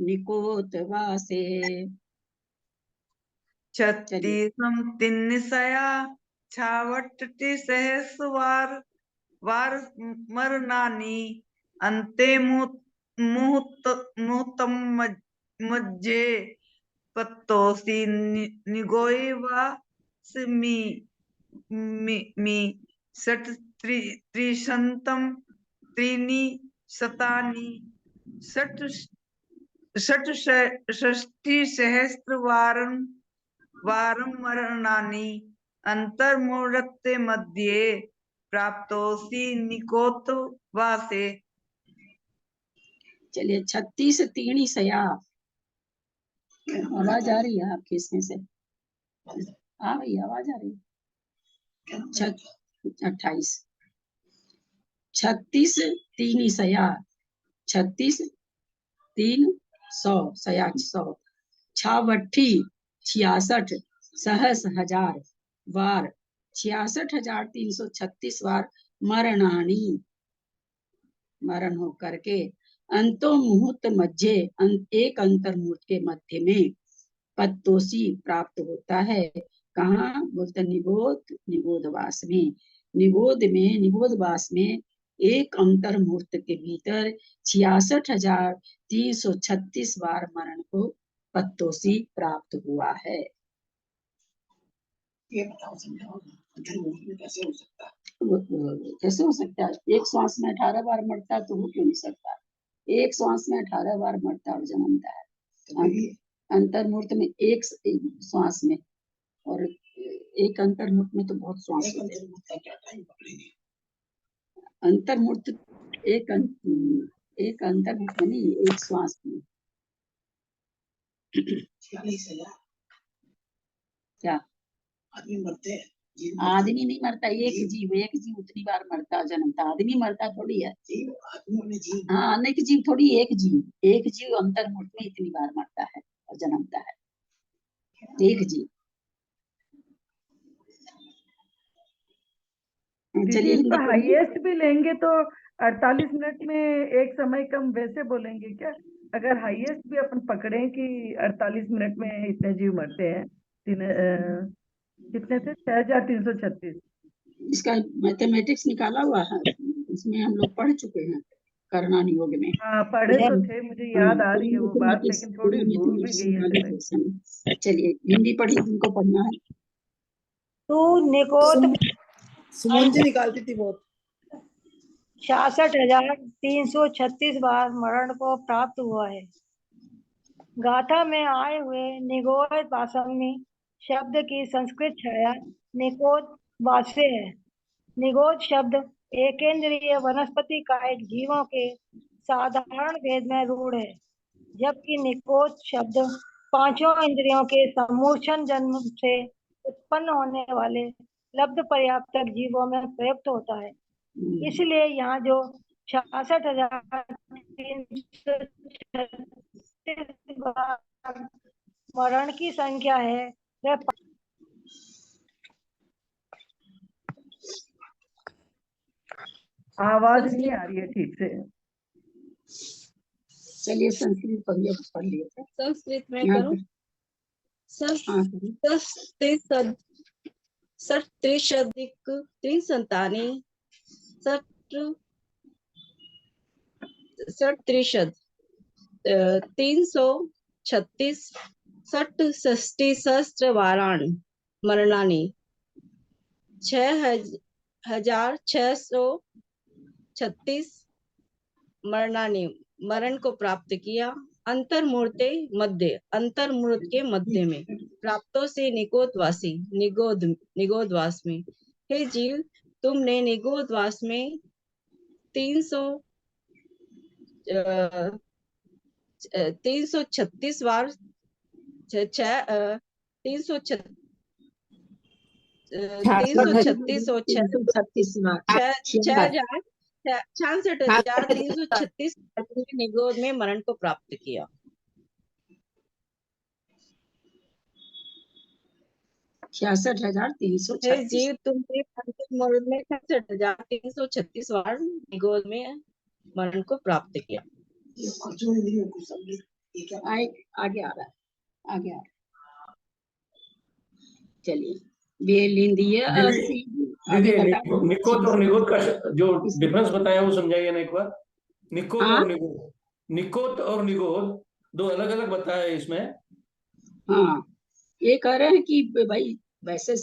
निकोटवासे। 36 तीन सया छावटी सहस वार मरनानी अंते मुहूर्तम मज्जे पत्तोसी निगोई वास्मि मी षट त्रिशतम त्रीणि शतानि षट्षष्टि सहस्रवारं मरणानि अंतर्मुहूर्ते मध्ये प्राप्तोऽसि निकोटवासे। चलिए 36 तीणी सया। आवाज आ रही है आपके इसमें से? हाँ भाई आवाज आ रही है। 28 36 तीनी सया, 36 3 100 सया 100 छावठी 66 सहस हजार वार 66,336 बार मरणानी मरण हो करके अंतो मुहूर्त मध्य एक अंतर मुहूर्त के मध्य में पत्तोसी प्राप्त होता है। कहाँ बोलते? निगोधवास में। निगोधवास में एक अंतर मुहूर्त के भीतर 66,336 बार मरण को पत्तोसी प्राप्त हुआ है। ये बताओ समझाओ, कैसे हो सकता है? कैसे हो सकता है? एक श्वास में 18 बार मरता है तो हो क्यों नहीं सकता? एक श्वास में 18 बार मरता और जन्मता है। अंतर्मूर्त में एक श्वास में, और एक अंतर्मूर्त में तो बहुत श्वास होते हैं। अंतर्मूर्त एक अंतर्मूर्त में नहीं, एक श्वास में। 46,000 क्या आदमी मरते हैं, आदमी नहीं मरता, एक जीव उतनी बार मरता जन्मता। आदमी मरता थोड़ी है, आदमियों में जीव। हाँ, अनेक जीव थोड़ी, एक जीव अंतर्मूर्त में इतनी बार मरता है और जन्मता है, एक जीव। दीदी चलिए हिंदी इसका पढ़िए। हाईएस्ट भी लेंगे तो 48 मिनट में एक समय कम वैसे बोलेंगे क्या? अगर हाईएस्ट भी अपन पकड़े कि 48 मिनट में इतने जीव मरते हैं, कितने थे? 6336। इसका मैथमेटिक्स निकाला हुआ है, इसमें हम लोग पढ़ चुके हैं करना योग में। हाँ पढ़े तो थे, मुझे याद आ रही है वो बात, लेकिन थोड़ी भूल भी गई है ऐसे। चलिए हिंदी पढ़िए, जिनको पढ़ना है। तू निकोद सुमन जी निकालती थी बहुत। 66,336 बार मरण को प्राप्त हुआ है। गाथा में आए हुए निगोद वासमी शब्द की संस्कृत छाया निकोद वास्य है। निगोद शब्द एकेंद्रीय वनस्पति कायिक जीवों के साधारण भेद में रूढ़ है, जबकि निकोद शब्द पांचों इंद्रियों के समूर्छन जन्म से उत्पन्न होने वाले लब्ध पर्याप्त जीवों में प्रयुक्त होता है। इसलिए यहाँ जो 66,336 बार मरण की संख्या है वह आवाज नहीं आ रही है ठीक से। चलिए संस्कृत पढ़िए, पढ़ लिए थे। संस्कृत में यहाँ करूं? हाँ करिए। षट्त्रिशदिक त्रिसंतानि षट्त्रिशद 336 षष्टि वाराण मरणानि 6,636 मरणानि मरण को प्राप्त किया। अंतर्मूर्त के मध्य में प्राप्तों से निगोदवास में। हे जीव, तुमने निगोदवास में 336 बार 336 और 66,336 निगोद में मरण को प्राप्त किया। 66,336। हे जीव, तुमने अंतर्मूर्त में 66,336 बार निगोद में मरण को प्राप्त किया। आगे आ रहा है, आगे आ रहा है। चलिए बेलिंदिया दीदी निकोत और निगोद का जो डिफरेंस बताया वो समझाइए ना एक बार। निकोत और निगोद, निकोत और निगोद दो अलग अलग बताया है इसमें। हाँ, ये कह रहे हैं कि भाई वैसे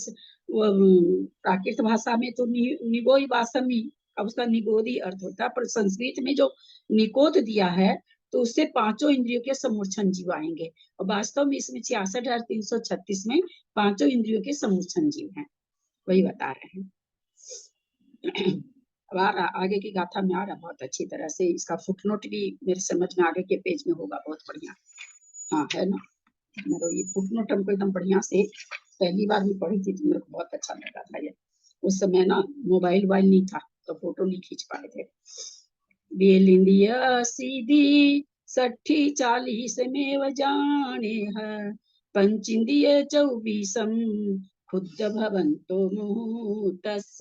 प्राकृत भाषा में तो निगोई वासमी अब उसका निगोदी अर्थ होता है, पर संस्कृत में जो निकोद दिया है तो उससे पांचों इंद्रियों के समूर्छन जीव आएंगे, और वास्तव में इसमें 66,336 में पांचों इंद्रियों के समूर्छन जीव हैं, वही बता रहे हैं। अब आगे की गाथा में आ रहा बहुत अच्छी तरह से, इसका फुटनोट भी मेरे समझ में आगे के पेज में होगा, बहुत बढ़िया। हाँ है ना, मेरे ये फुटनोट हमको एकदम बढ़िया से पहली बार भी पढ़ी थी तो मेरे को बहुत अच्छा लगा था। ये उस समय ना मोबाइल नहीं था तो फोटो नहीं खींच पाए थे। बेलिंदिया सीधी 60-40 में जाने है, पंचिंदिय 24 खुद भवंतो मुहूर्तस्स।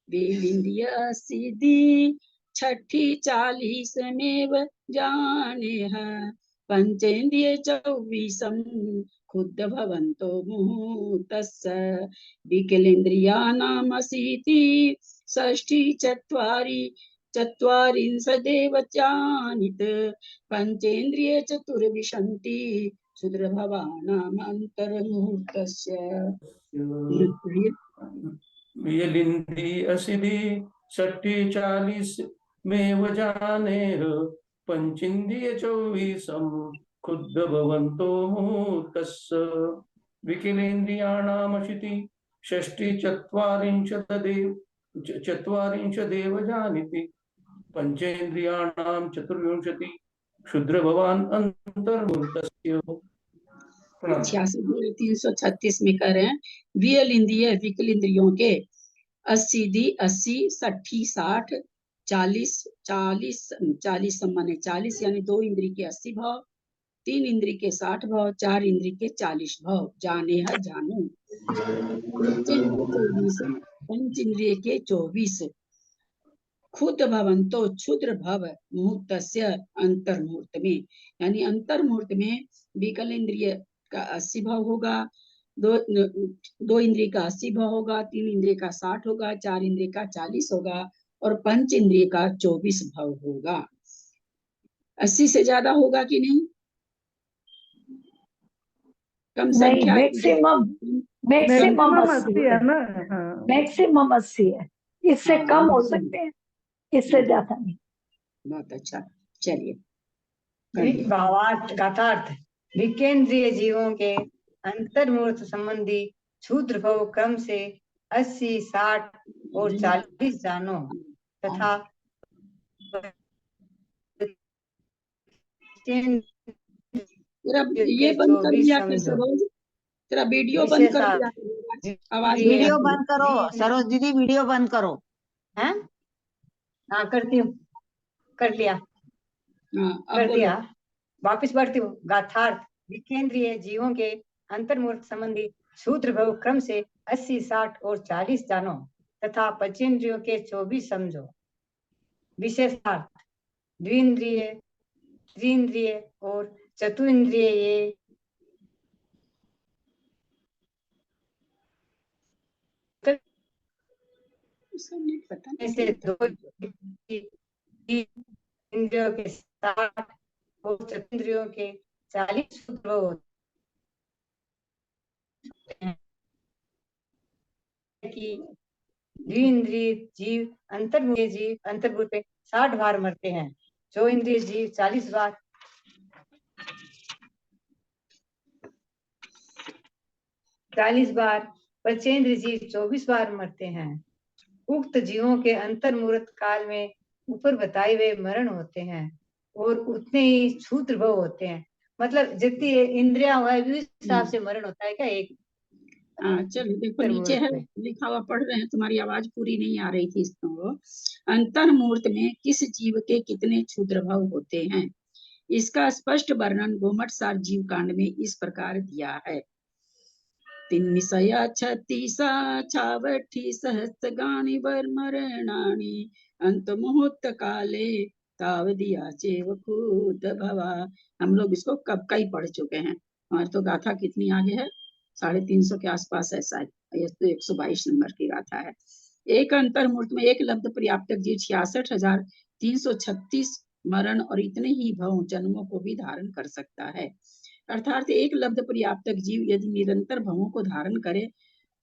बेलिंदिया सीधी 60-40 में जाने है, पंचेन्द्रिय 24 खुद भवन्तो मुहूर्तस्स। विकलेन्द्रियाणामशीति 64 जानित, पंचेन्द्रिय 24 क्षुद्रभवानाम् अंतर्मुहूर्तस्य। वियलिंदी असिधि 60-40 में वजाने पंचिंद्रिय 24 खुद्द भवन्तो मूर्तस्य विकिलेन्द्रियाणामशिति 40-44 जानिति पंचेन्द्रियाणां 24 क्षुद्र भवान अंतर्मुक्तस्य। 336 में कह रहे हैं वियल इंद्रिय विकल इंद्रियों के 80 60 60 40 माने 40 यानी 2 इंद्री के 80 भाव, 3 इंद्री के 60 भाव, 4 इंद्री के 40 भाव। जाने है जानो। पंच इंद्रिय के 24 खुद भवंतो क्षुद्र भव मुहूर्तस्य अंतर्मुहूर्त में, यानी अंतर्मुहूर्त में विकल इंद्रिय का 80 भाव होगा, दो इंद्रिय का 80 भाव होगा, 3 इंद्रिय का 60 होगा, 4 इंद्रिय का 40 होगा और पंच इंद्रिय का 24 भाव होगा। 80 से ज्यादा होगा कि नहीं? कम संख्या मैक्सिमम 80 है ना। मैक्सिमम 80 है, इससे कम हो सकते हैं, इससे ज्यादा नहीं। बहुत अच्छा, चलिए। भावार्थ गाथार्थ विकेंद्रीय जीवों के अंतर्मूर्त संबंधी क्षुद्र भव क्रम से 80, 60 और 40 जानो तथा ये बंद कर दिया क्या सरोज? तेरा वीडियो बंद कर दिया, आवाज वीडियो बंद करो सरोज दीदी, वीडियो बंद करो। हैं? हाँ करती हूँ, कर लिया। कर दिया, वापिस बढ़ती हूँ। गाथार्थ विकेंद्रीय जीवों के अंतर्मूर्त संबंधी सूत्र भव क्रम से 80, 60 और 40 जानो तथा पंचेंद्रियों के 24 समझो। विशेषार्थ द्विंद्रिय, त्रिंद्रिय और चतुरिंद्रिय ये ऐसे 2 इंद्रियों के 60 और चतुरिंद्रियों के 40 सूत्र होते हैं कि द्विंद्रिय जीव अंतर्भूत पे 60 बार मरते हैं, जो इंद्रिय जीव 40 बार, पंचेंद्रिय जीव 24 बार मरते हैं। उक्त जीवों के अंतर्मुहूर्त काल में ऊपर बताए हुए मरण होते हैं और उतने ही क्षुद्र भव होते हैं। मतलब जितनी इंद्रियां हुआ है उस हिसाब से मरण होता है क्या? एक चलो देखो नीचे है लिखा हुआ, पढ़ रहे हैं, तुम्हारी आवाज पूरी नहीं आ रही थी इसको। अंतर्मुहूर्त में किस जीव के कितने क्षुद्र भाव होते हैं, इसका स्पष्ट वर्णन गोमटसार जीव कांड में इस प्रकार दिया है। 336 सहस्रगानि वर्मरणानि अंतमुहूर्त काले तावदिया चेव खुद भवा। हम लोग इसको कब का ही पढ़ चुके हैं। हमारी तो गाथा कितनी आगे है, 350 के आसपास है शायद, ये तो 122 नंबर की गाथा है। एक अंतर्मुहूर्त में एक लब्ध पर्याप्तक जीव 66,336 मरण और इतने ही भव जन्मों को भी धारण कर सकता है। अर्थात एक लब्ध पर्याप्तक जीव यदि निरंतर भवों को धारण करे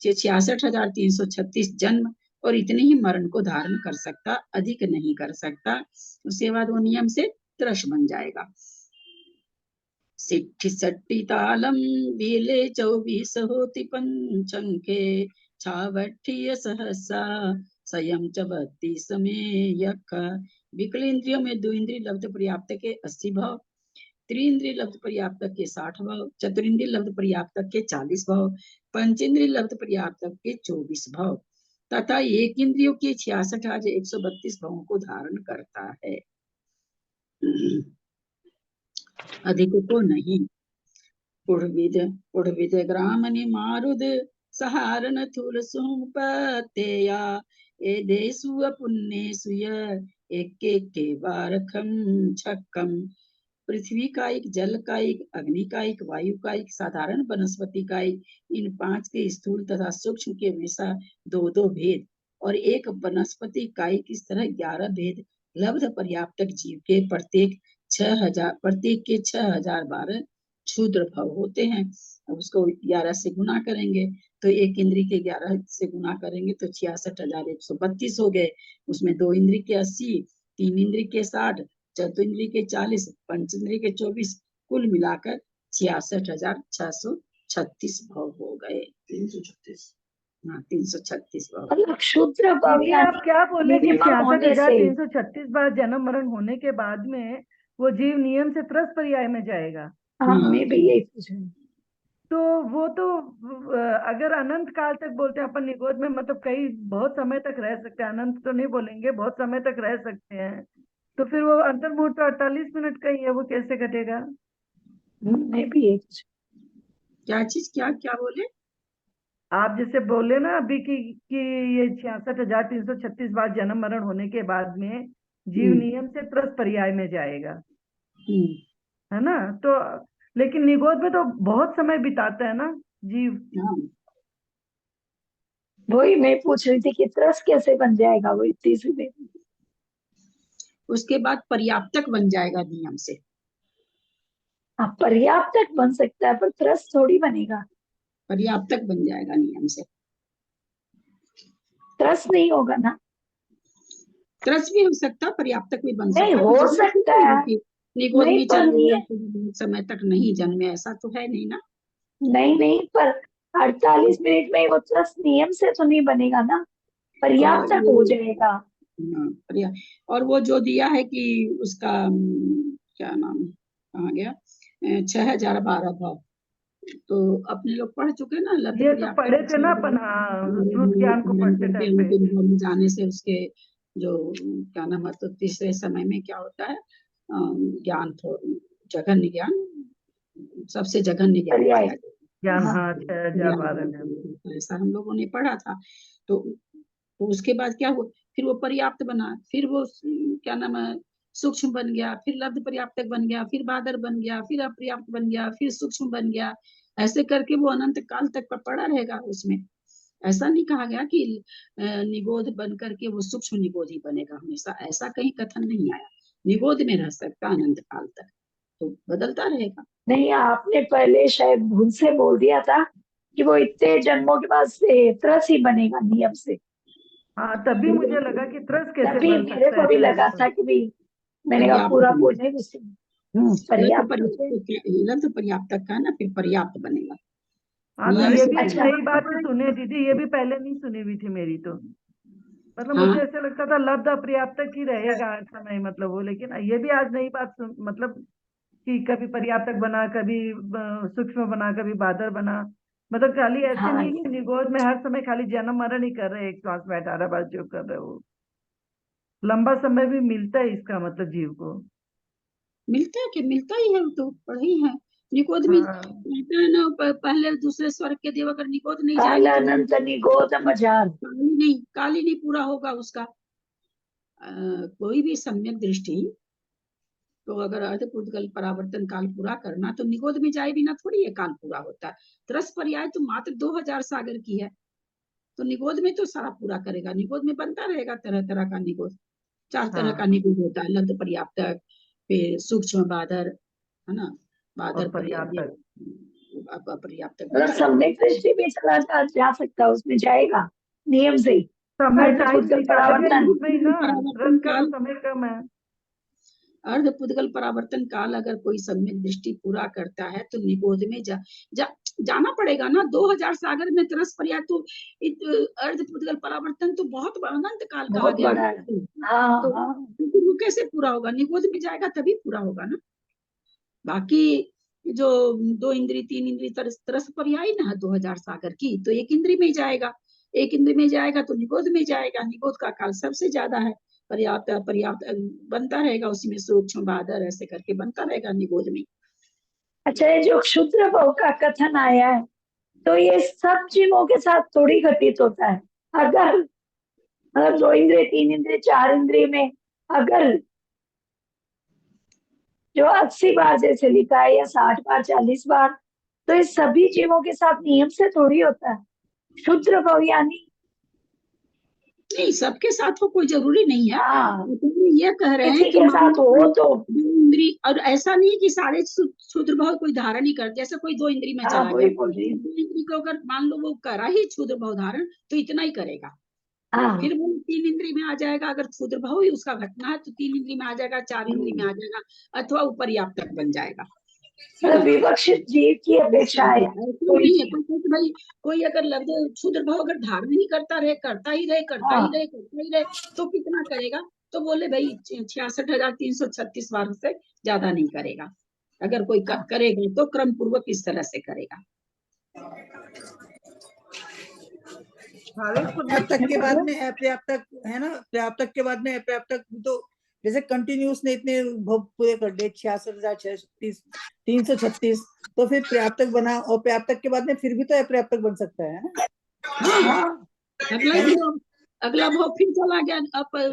66,336 जन्म और इतने ही मरण को धारण कर सकता, अधिक नहीं कर सकता। उसके बाद वो नियम से त्रश बन जाएगा। 60 तालम बीले 24 होती पंचंके 66 सहसा संयम 32 में यक। विकल इंद्रियों में 2 इंद्रिय लब्ध पर्याप्त के 80 भाव, त्रिंद्रिय लब्ध पर्याप्तक के 60 भाव, चतुरिंद्रिय लब्ध पर्याप्तक के 40 भाव, पंचेंद्रिय लब्ध पर्याप्तक के 24 भाव तथा एक इंद्रियों के 66,132 भावों को धारण करता है, अधिक को नहीं। पुढ़विद ग्रामनि मारुद सहारन थूल सुपतेया ए देसु पुण्य सुय एक के बारखम छक्कम। पृथ्वी का एक, जल का एक, अग्नि का एक, वायु का एक, साधारण वनस्पति का एक, इन 5 के स्थूल तथा सूक्ष्म के हमेशा 2-2 भेद और एक वनस्पति का एक, इस तरह 11 भेद लब्ध पर्याप्तक जीव के प्रत्येक के 6,012 क्षुद्र भव होते हैं। अब उसको 11 से गुना करेंगे तो एक इंद्री के 11 से गुना करेंगे तो 66,132 हो गए। उसमें 2 इंद्री के 80, 3 इंद्री के 60, चतुर्थ इंद्री के 40, पंच इंद्री के 24, कुल मिलाकर 66,636 भाव हो गए। 336। हाँ, 336 भाव। मतलब शूद्र भाव दीदी आप क्या बोले कि मिनिमम होने से 66,336 बार जन्म मरण होने के बाद में वो जीव नियम से त्रस पर्याय में जाएगा। हाँ मैं भी यही पूछ रही हूँ। तो वो तो अगर अनंत काल तक बोलते हैं अपन निगोद में, मतलब कई बहुत समय तक रह सकते हैं, अनंत तो नहीं बोलेंगे, बहुत समय तक रह सकते हैं, तो फिर वो अंतर्मुहूर्त तो 48 मिनट का ही है, वो कैसे घटेगा? मैं भी यही पूछ क्या चीज, क्या क्या बोले? आप जैसे बोले ना अभी कि ये 66,336 बार जन्म मरण होने के बाद में जीव नियम से त्रस पर्याय में जाएगा, है ना? तो लेकिन निगोद में तो बहुत समय बिताता है ना जीव। वही मैं पूछ रही थी कि त्रस कैसे बन जाएगा वो इतनी सी देर में? उसके बाद पर्याप्तक बन जाएगा नियम से। हाँ पर्याप्तक बन सकता है पर त्रस थोड़ी बनेगा। पर्याप्तक बन जाएगा नियम से। त्रस नहीं होगा ना? त्रस भी हो सकता, पर्याप्तक भी बन नहीं सकता। हो तो जरूरी सकता नहीं है। है कि निगोद नहीं में पर जन्म ये समय तक नहीं जन्मे, ऐसा तो है नहीं ना। नहीं पर 48 मिनट में वो त्रस नियम से तो नहीं बनेगा ना, पर्याप्तक हो जाएगा। और वो जो दिया है कि उसका क्या नाम कहा गया, 6,012 भाव, तो अपने लोग पढ़ चुके ना, लब्ध ये तो पढ़े थे ना अपन, हाँ, श्रुत ज्ञान को पढ़ते टाइम पे। जाने से उसके जो क्या नाम है, तो तीसरे समय में क्या होता है, ज्ञान जघन्य ज्ञान, सबसे जघन्य ज्ञान पाया ज्ञान, जाता हाँ, 6,012 ऐसा हम लोगों ने पढ़ा था। तो उसके बाद क्या हुआ, फिर वो पर्याप्त बना, फिर वो क्या नाम है, सूक्ष्म बन गया, फिर लब्ध पर्याप्तक बन गया, फिर बादर बन गया, फिर अपर्याप्त बन गया, फिर सूक्ष्म बन गया। ऐसे करके वो अनंत काल तक पड़ा रहेगा उसमें। ऐसा नहीं कहा गया कि निगोद बन करके वो सूक्ष्म निगोद ही बनेगा हमेशा, ऐसा कहीं कथन नहीं आया। निगोद में रह सकता अनंत काल तक, तो बदलता रहेगा। नहीं आपने पहले शायद भूल से बोल दिया था कि वो इतने जन्मों के बाद से त्रस ही बनेगा नियम से। हाँ तभी मुझे लगा कि त्रस कैसे तभी बन मेरे सकता को भी है लगा था कि भी मैंने कहा पूरा पूछने पर्याप्त लब्ध पर्याप्तक का ना, फिर पर्याप्त बनेगा। हाँ तो ये भी अच्छा। नई बात सुने दीदी, ये भी पहले नहीं सुनी हुई थी मेरी तो, मतलब मुझे ऐसा लगता था लब्ध अपर्याप्तक ही रहेगा हर समय, मतलब वो, लेकिन ये भी आज नई बात मतलब कि कभी पर्याप्तक बना, कभी सूक्ष्म बना, कभी बादर बना, मतलब खाली ऐसे नहीं कि निगोद में हर समय खाली जन्म मरण ही कर रहे, एक श्वास में 18 बार जो कर रहे हो, लंबा समय भी मिलता है इसका मतलब जीव को। मिलता है कि मिलता ही है, तो पढ़ी है निगोद में रहता है ना, पहले दूसरे स्वर्ग के देव अगर निगोद नहीं जाएंगे अनंत निगोद मजार काल ही नहीं पूरा होगा उसका। कोई भी सम्यक दृष्टि, तो अगर अर्धपूर्वकल्प परावर्तन काल पूरा करना, तो निगोद में जाए बिना थोड़ी ये काल पूरा होता है। त्रस पर्याय तो मात्र 2000 सागर की है, तो निगोद में तो सारा पूरा करेगा। निगोद में बनता रहेगा तरह तरह का निगोद, 4 तरह का निगोद होता है, लब्ध पर्याप्तक, फिर सूक्ष्म बादर, है ना, बादर पर्याप्तक, मतलब सम्यक दृष्टि भी चला जा सकता है, उसमें जाएगा नियम से ही। अर्धपूर्वकल्प परावर्तन काल अगर कोई सम्यक दृष्टि पूरा करता है तो निगोद में जाना पड़ेगा ना। 2000 सागर में त्रस पर्याय, तो अर्धपूर्वकल्प परावर्तन तो बहुत अनंत काल कहा गया है। तो वो कैसे पूरा होगा? निगोद में जाएगा तभी पूरा होगा ना। बाकी जो 2 इंद्री 3 इंद्री त्रस पर्याय ना 2000 सागर की, तो 1 इंद्री में जाएगा, 1 इंद्री में जाएगा तो निगोद में जाएगा। निगोद का काल सबसे ज्यादा है, पर्याप्त पर्याप्त बनता रहेगा, उसमें सूक्ष्म बादर ऐसे करके बनता रहेगा निगोद में। अच्छा, ये जो क्षुद्र भाव का कथन आया है, तो ये सब जीवों के साथ थोड़ी घटित होता है। अगर मतलब 2 इंद्रिय 3 इंद्रिय 4 इंद्रिय में अगर जो 80 बार जैसे लिखा है या 60 बार 40 बार, तो ये सभी जीवों के साथ नियम से थोड़ी होता है। क्षुद्र भाव यानी नहीं, सबके साथ हो कोई जरूरी नहीं है। हाँ, लेकिन ये कह रहे किसी हैं कि के साथ हो तो इंद्री, और ऐसा नहीं है कि सारे क्षुद्र भाव कोई धारण ही कर, जैसे कोई 2 इंद्री में हाँ, चला वही गया, बोल रही हूँ। 2 इंद्री को अगर मान लो वो करा ही क्षुद्र भाव धारण, तो इतना ही करेगा। हाँ, फिर वो 3 इंद्री में आ जाएगा, अगर क्षुद्र भाव ही उसका घटना है तो 3 इंद्री में आ जाएगा, 4 इंद्री में आ जाएगा, अथवा पर्याप्तक बन जाएगा, है ना। विवक्षित जीव की अपेक्षा है ऐसा कोई नहीं है चीज। कोई भाई, कोई अगर लफ्ज क्षुद्र भाव अगर धारण ही करता रहे, करता ही रहे, करता ही हाँ, रहे, करता ही रहे, तो कितना करेगा? तो बोले भाई 66,336 बार से ज्यादा नहीं करेगा। अगर कोई करेगा तो क्रम पूर्वक इस तरह से करेगा। पर्याप्तक के बाद में अपर्याप्तक है ना, पर्याप्तक के बाद में अपर्याप्तक, तो जैसे कंटिन्यूस ने इतने भोग पूरे कर दिए 66,336, तो फिर पर्याप्तक बना, और पर्याप्तक के बाद में फिर भी तो अपर्याप्तक बन सकता है ना। हाँ, अगला भाव फिर चला गया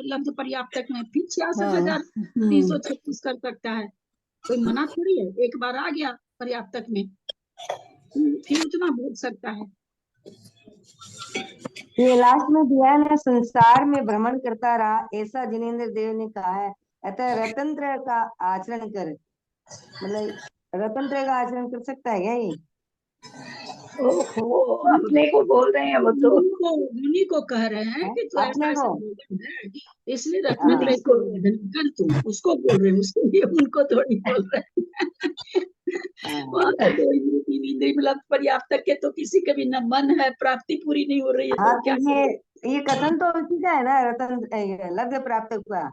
लब्ध पर्याप्तक में, फिर 66,336 कर सकता है। कोई मना थोड़ी है, एक बार आ गया पर्याप्तक में, फिर उतना बोल सकता है। ये लास्ट में दिया है ना, संसार में भ्रमण करता रहा, ऐसा जिनेंद्र देव ने कहा है। अतः रतंत्र का आचरण कर, मतलब रतंत्र का आचरण कर सकता है क्या ये? ओहो, अपने को बोल रहे हैं वो तो। मुनि को कह रहे हैं कि तू ऐसा अपने ऐसा को? बोल रहा है, इसलिए रत्नत्रय को कर, तू उसको बोल रहे हैं, उसके लिए उनको थोड़ी बोल रहे हैं। वहाँ तो 2 इंद्री 3 इंद्री मतलब पर्याप्तक के तो किसी के भी न मन है, प्राप्ति पूरी नहीं हो रही है, हाँ, तो क्या तो ये कथन तो उसी का है ना, रतन लब्ध प्राप्त का।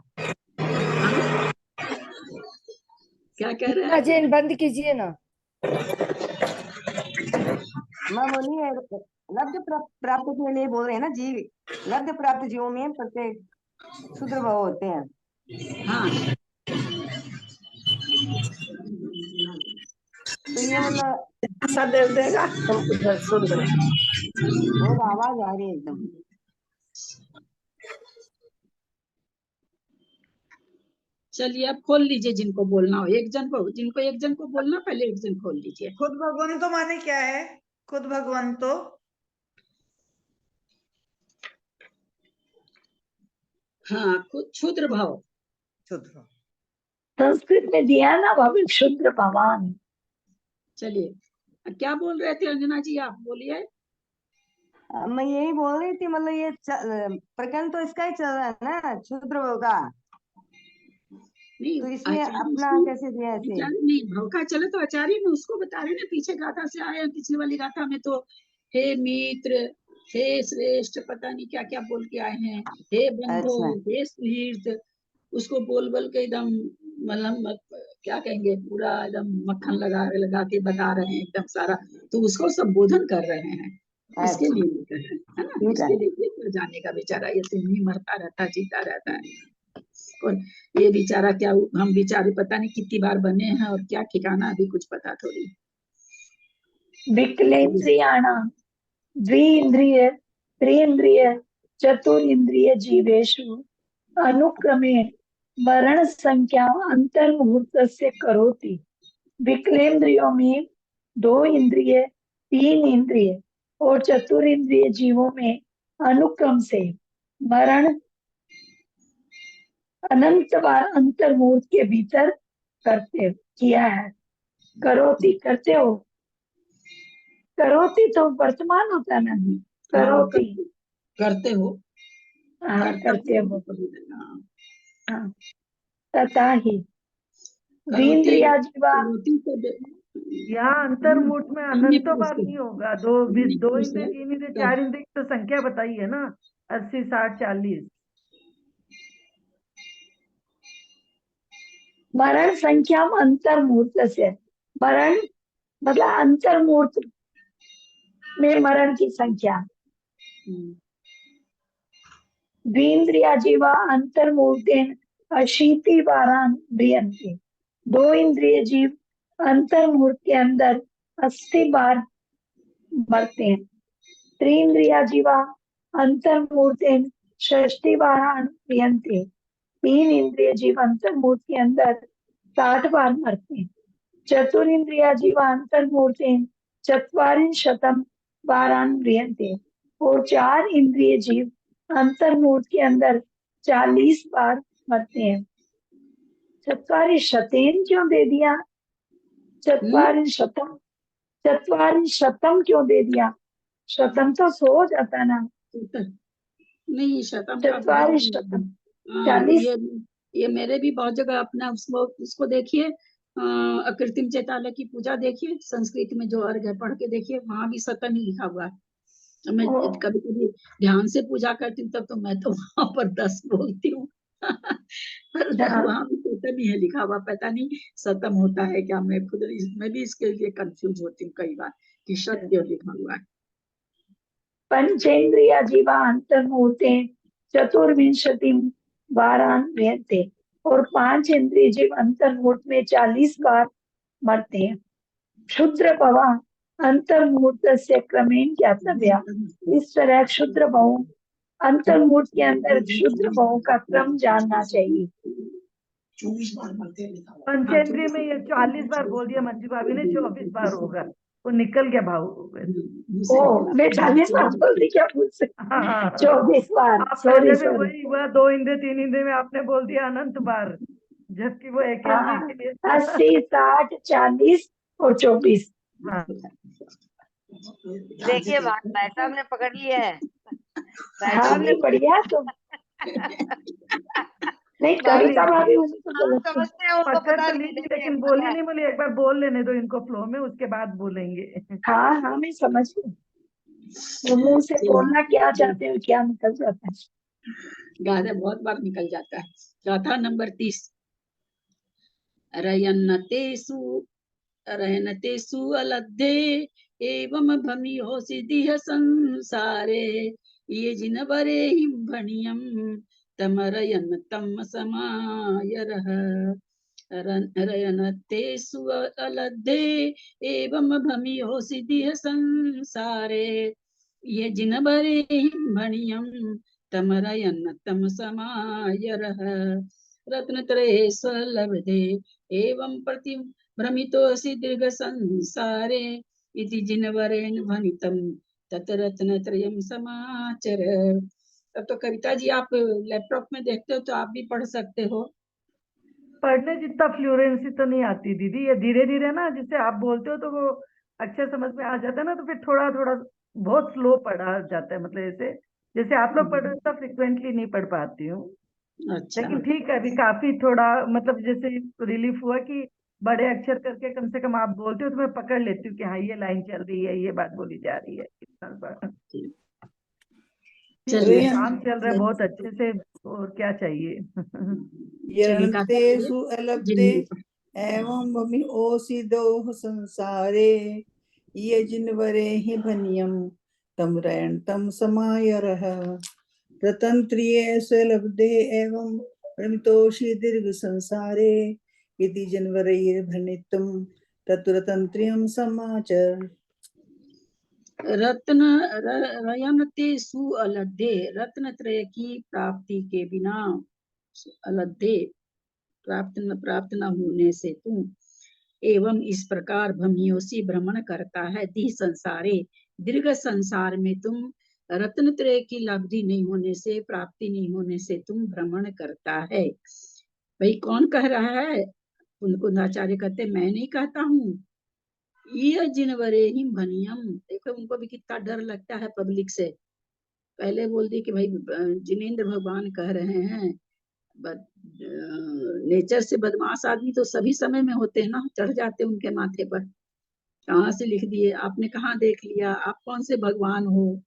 क्या कह रहे हैं? अजय बंद कीजिए ना। मैं बोलिए, लब्ध प्राप्त के लिए बोल रहे हैं ना जीव, लब्ध प्राप्त जीवों में प्रत्येक क्षुद्र भाव होते हैं। हाँ, तो ये मतलब सदैव देगा हम उधर सुन रहे हैं। बहुत आवाज आ रही है एकदम। चलिए अब खोल लीजिए, जिनको बोलना हो, जिनको एक जन को बोलना, पहले एक जन खोल लीजिए। खुद भगवंतो माने क्या है? खुद भगवंतो हाँ, क्षुद्र भाव। क्षुद्र, संस्कृत में दिया ना बाबू, क्षुद्र भगवान। चलिए, क्या बोल रहे थे अंजना जी, आप बोलिए। मैं यही बोल रही थी, मतलब ये प्रकरण तो इसका ही चल रहा है ना, क्षुद्र भाव का, नहीं तो इसमें अपना कैसे दिया ऐसे? नहीं, भाव का चले तो आचार्य में उसको बता रहे ना, पीछे गाथा से आए, पिछले वाली गाथा में तो हे मित्र, हे श्रेष्ठ, पता नहीं क्या क्या बोल के आए हैं, हे बंधु, हे सुहृद, उसको बोल बोल के एकदम मतलब क्या कहेंगे, पूरा एकदम मक्खन लगा लगा के बता रहे हैं एकदम सारा, तो उसको संबोधन कर रहे हैं, इसके लिए है ना, इसके लिए जाने का बेचारा ये तो नहीं मरता रहता, जीता रहता है, और ये बेचारा क्या, हम बेचारे पता नहीं कितनी बार बने हैं और क्या ठिकाना अभी कुछ पता थोड़ी। विकलेन्द्रियाणां द्विन्द्रिय त्रिन्द्रिय चतुरिन्द्रिय जीवेषु अनुक्रमे मरण संख्या अंतर्मुहूर्तस्य करोति। विकलेन्द्रियों में 2 इंद्रिय, 3 इंद्रिय और चतुरिंद्रिय जीवों में अनुक्रम से मरण अनंत बार अंतर्मुहूर्त के भीतर करते किया है। करोति करते हो, करोति तो वर्तमान होता है ना, करोति करते हो, करते हो, तथा ही द्विन्द्रिया जीवा। यहाँ अंतर्मुहूर्त में अनंतो बार नहीं होगा, 2 इंद्रिय 3 इंद्रिय 4 इंद्रिय तो संख्या बताई है ना, 80 60 40। मरण संख्या अंतर्मुहूर्त से, मरण मतलब अंतर्मुहूर्त में मरण की संख्या। द्विन्द्रिया जीवा अंतर्मुहूर्तेन 80 बारान म्रियन्ते। 2 इंद्रिय जीव अंतर्मुहूर्त के अंदर 80 बार मरते हैं। त्रिन्द्रिया जीवा अंतर्मुहूर्तेन 60 बारान म्रियन्ते। 3 इंद्रिय जीव अंतर्मुहूर्त के अंदर 60 बार मरते हैं। चतुरिंद्रिया जीवा अंतर्मुहूर्तेन 40 बारान म्रियन्ते। और 4 इंद्रिय जीव अंतर्मुहूर्त के अंदर 40 बार मरते हैं। चत्वारि शतेन क्यों दे दिया? चत्वारि शतम, चत्वारि शतम क्यों दे दिया? शतम तो 100 हो जाता ना। नहीं, शतम का चत्वारि बहुत शतम, हाँ, 40। ये मेरे भी बहुत जगह अपना उसको देखिए, अकृत्रिम चैतालय की पूजा देखिए, संस्कृत में जो अर्घ है पढ़ के देखिए, वहां भी शतम ही लिखा हुआ है। तो मैं कभी कभी ध्यान से पूजा करती हूँ तब तो मैं तो वहां पर 10 बोलती हूँ पर वहां भी शतम ही है लिखा हुआ, पता नहीं शतम होता है क्या। मैं भी इसके लिए कंफ्यूज होती हूँ कई बार कि शत क्यों लिखा हुआ है। पंचेन्द्रिया जीवा अंतर्मुहूर्ते चतुर्विंशति वारान रहते, और 5 इंद्रिय जीव अंतर्मुहूर्त में 40 बार मरते हैं। क्षुद्र भवा अंतर्मुहूर्त से क्रमेण ज्ञातव्या। इस तरह क्षुद्र भवों, अंतर्मुहूर्त के अंदर क्षुद्र भवों का क्रम जानना चाहिए। 24 बार मरते हैं लिखा हुआ। पंचेंद्रिय में ये 40 बार बोल दिया मंजू भाभी ने, 24 बार होगा, वो निकल गया भाव। ओ मैं 40 बार बोल दी क्या भूल से? 24 बार, सॉरी पहले भी सॉरी। वही हुआ, 2 इंद्रिय 3 इंद्रिय में आपने बोल दिया अनंत बार, जबकि वो एक इंद्रिय के लिए 80, 60, 40 और 24। देखिए भाई साहब ने पकड़ लिया है। हाँ नहीं बढ़िया तुम। नहीं कविता भाभी उसे तो समझते हैं, उनको पकड़ पता तो नहीं ली थी, लेकिन बोली नहीं बोली, एक बार बोल लेने दो इनको फ्लो में, उसके बाद बोलेंगे। हाँ हाँ मैं समझ गई, वो मुंह से बोलना क्या चाहते हो क्या निकल जाता है। गाना बहुत बार निकल जाता है। चौथा नंबर 30। रयनतेषु अलब्धे एवं भमियो सिद्धिः संसारे, ये जिनवरे भणियं तमरयन तम समायरः। रयनतेषु अलब्धे एवं भमियो सिद्धिः संसारे, ये जिनवरे भणियं तमरयन तम समायरः। रत्नत्रये स्वलब्धे एवं प्रति भ्रमितोऽसि दीर्घ संसारे, इति जिनवरेण भणितं तत् रत्नत्रयं समाचर। अब तो कविता जी आप लैपटॉप में देखते हो तो आप भी पढ़ सकते हो। पढ़ने जितना फ्लुएंसी तो नहीं आती दीदी, ये धीरे धीरे ना, जिससे आप बोलते हो तो वो अक्षर समझ में आ जाता है ना, तो फिर थोड़ा थोड़ा बहुत स्लो पढ़ा जाता है, मतलब ऐसे जैसे आप लोग पढ़ रहे हो फ्रिक्वेंटली नहीं पढ़ पाती हूँ। अच्छा। लेकिन ठीक है, अभी काफी थोड़ा मतलब जैसे रिलीफ हुआ कि बड़े अक्षर करके कम से कम आप बोलते हो तो मैं पकड़ लेती हूँ कि हाँ ये लाइन चल रही है, ये बात बोली जा रही है। चलिए काम चल रहा है बहुत अच्छे से, और क्या चाहिए। यन्तेषु अलब्धे एवं भमि ओसिदोः संसारे, ये जिनवरे हि भनियं तम रयण तम समायरः। प्रतंत्रिये स्वलब्धे एवं प्रमितोषि दीर्घ संसारे, इति जिनवरैर्भणितं तत्रतंत्रियं समाचर। रयनतेषु अलब्धे, रत्न त्रय की प्राप्ति के बिना, अलब्धे प्राप्त न होने से तुम, एवं इस प्रकार भमियोसी भ्रमण करता है दी संसारे, दीर्घ संसार में तुम, रत्न त्रय की लब्धि नहीं होने से, प्राप्ति नहीं होने से तुम भ्रमण करता है। भाई कौन कह रहा है? कुंदाचार्य कहते मैं नहीं कहता हूँ, ये जिनवरे ही भनियम। देखो उनको भी कितना डर लगता है पब्लिक से। पहले बोल दी कि भाई जिनेंद्र भगवान कह रहे हैं, नेचर से बदमाश आदमी तो सभी समय में होते हैं ना, चढ़ जाते उनके माथे पर। कहाँ से लिख दिए आपने, कहाँ देख लिया, आप कौन से भगवान हो।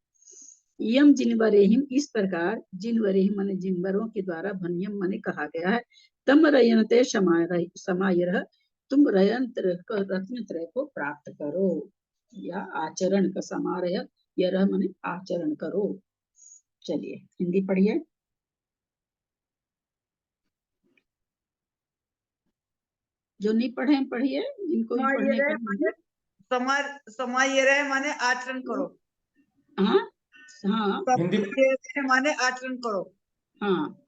यम जिनवरेहिम, इस प्रकार जिनवरेहिम माने जिनवरों के द्वारा, भनियम माने कहा गया है, तम रयनते समायरः, तुम रत्न त्रय को प्राप्त करो, या आचरण का समारय, यरह माने आचरण करो। चलिए हिंदी पढ़िए। जो नहीं पढ़े पढ़िए, जिनको भी पढ़ने का समायरे माने आचरण करो। हाँ हाँ, माने आचरण करो। हाँ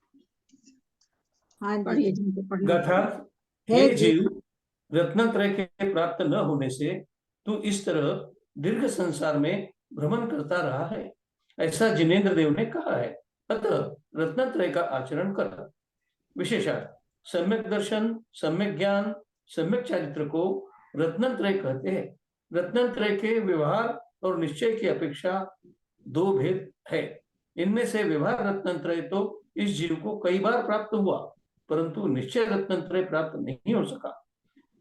हाँ पढ़िए जिनको पढ़ना। गाथा, हे जीव, रत्नत्रय के प्राप्त न होने से तू इस तरह दीर्घ संसार में भ्रमण करता रहा है, ऐसा जिनेंद्र देव ने कहा है। अतः रत्नत्रय का आचरण कर। विशेषार्थ सम्यक दर्शन, सम्यक ज्ञान, सम्यक चारित्र को रत्नत्रय कहते हैं। रत्नत्रय के व्यवहार और निश्चय की अपेक्षा दो भेद है। इनमें से व्यवहार रत्नत्रय तो इस जीव को कई बार प्राप्त हुआ, परंतु निश्चय रत्नत्रय प्राप्त नहीं हो सका।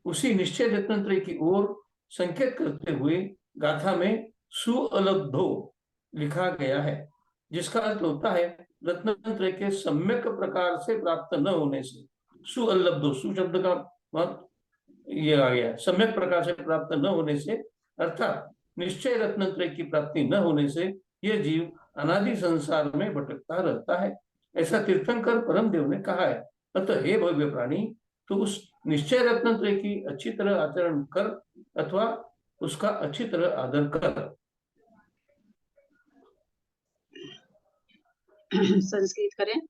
उसी निश्चय रत्नत्रय की ओर संकेत करते हुए गाथा में सुअलब्धो लिखा गया है, जिसका अर्थ होता है रत्नत्रय के सम्यक प्रकार से प्राप्त न होने से। सुअलब्धो, सु शब्द का ये आ गया, सम्यक प्रकार से प्राप्त न होने से, अर्थात निश्चय रत्नत्रय की प्राप्ति न होने से यह जीव अनादि संसार में भटकता रहता है, ऐसा तीर्थंकर परमदेव ने कहा है। अतः हे भव्य प्राणी, तो उस निश्चय रत्नत्रय की अच्छी तरह आचरण कर अथवा उसका अच्छी तरह आदर कर। संस्कृत करें।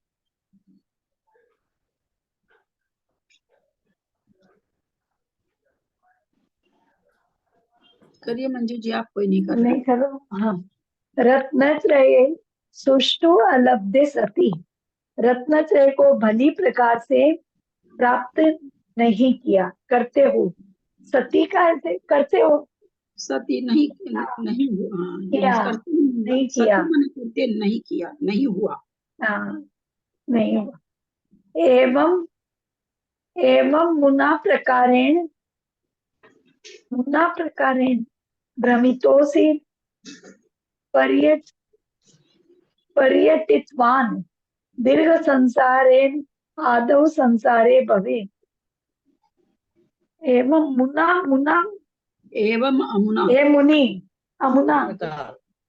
करिए मंजू जी, आप कोई नहीं कर रहे। नहीं करो। हाँ, रत्नत्रय सुष्टु अलब्धे सती, रत्नत्रय को भली प्रकार से प्राप्त नहीं किया, करते हो। सती का अर्थ है करते हो, सती नहीं नहीं हुआ, किया, करते नहीं किया। सती मैंने करते नहीं किया, नहीं हुआ। हाँ, नहीं हुआ। एवं एवं मुना प्रकारेण भ्रमितोऽसि पर्यटितवान् दीर्घ संसारेण आदौ संसारे भवे। एवं मुना एवं अमुना, ए मुनि, अमुना,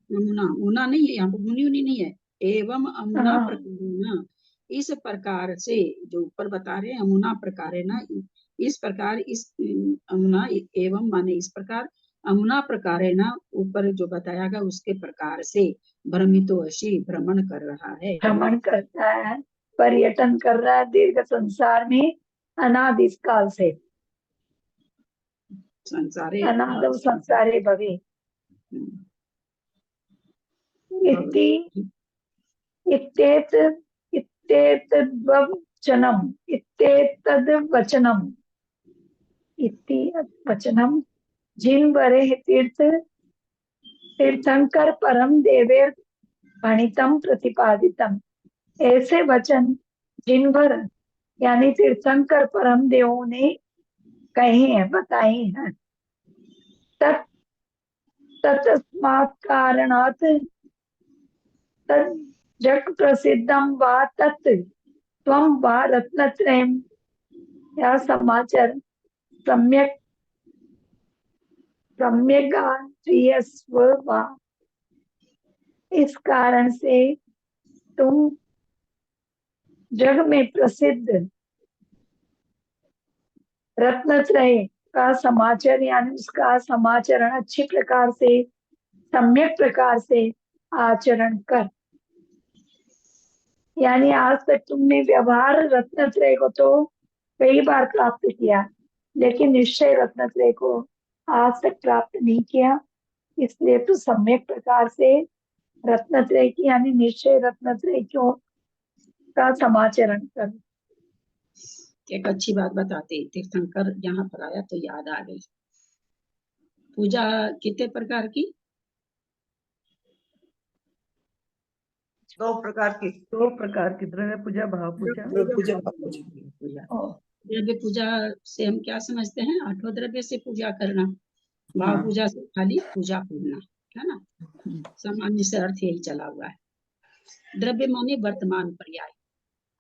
मुना नहीं है यहाँ पर, मुनि उनी नहीं है। एवं अमुना हाँ। प्रकार, इस प्रकार से, जो ऊपर बता रहे हैं अमुना प्रकार है ना, इस प्रकार, इस अमुना एवं माने इस प्रकार, अमुना प्रकार है ना, ऊपर जो बताया गया उसके प्रकार से भ्रमितोऽसि, भ्रमण कर रहा है, भ्रमण करता है, पर्यटन कर रहा है दीर्घ संसार में अनादि काल से। संसारे अनादौ संसारे भवे। इति इत्येतद्वचनम् इति वचनम जिन वरे तीर्थंकर परम देवेर भणितम प्रतिपादितम। ऐसे वचन जिन भर यानी तीर्थंकर परम देवों ने कहे हैं, बताए हैं। तस्मात् कारणात् जग प्रसिद्धम वा तत् त्वं वा रत्नत्रयम् या समाचार सम्यगात्रियस्व वा। इस कारण से तुम जग में प्रसिद्ध रत्नत्रय का समाचार यानी उसका समाचरण अच्छी प्रकार से, सम्यक प्रकार से आचरण कर। यानी आज तक तुमने व्यवहार रत्नत्रय को तो कई बार प्राप्त किया, लेकिन निश्चय रत्नत्रय को आज तक प्राप्त नहीं किया। इसलिए तो सम्यक प्रकार से रत्नत्रय की यानी निश्चय रत्नत्रय को का समाचरण कर। एक अच्छी बात बताते, तीर्थंकर यहाँ पर आया तो याद आ गई। पूजा कितने प्रकार की? दो प्रकार की, द्रव्य पूजा, भाव पूजा। द्रव्य पूजा से हम क्या समझते हैं? 8 द्रव्य से पूजा करना। भाव पूजा से खाली पूजा करना, है ना? सामान्य से अर्थ यही चला हुआ है। द्रव्य माने वर्तमान पर्याय।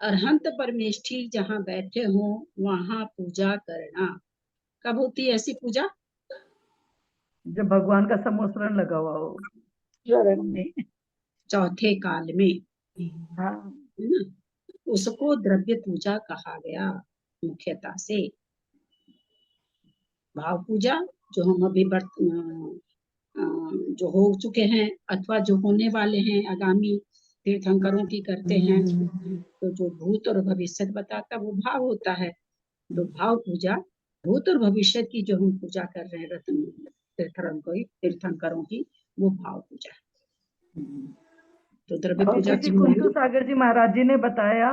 अरहंत परमेष्ठी जहाँ बैठे हो वहाँ पूजा करना। कब होती है ऐसी पूजा? जब भगवान का समोसरण लगा हुआ हो, चौथे काल में, हाँ। है ना? उसको द्रव्य पूजा कहा गया मुख्यता से। भाव पूजा जो हम अभी जो हो चुके हैं अथवा जो होने वाले हैं आगामी तीर्थंकरों की करते हैं, तो जो भूत और भविष्य बताता वो भाव होता है। तो भाव पूजा भूत और भविष्य की जो हम पूजा कर रहे हैं तीर्थंकरों की, वो भाव पूजा। तो द्रव्य और पूजा किसी की कुंतु सागर जी महाराज जी ने बताया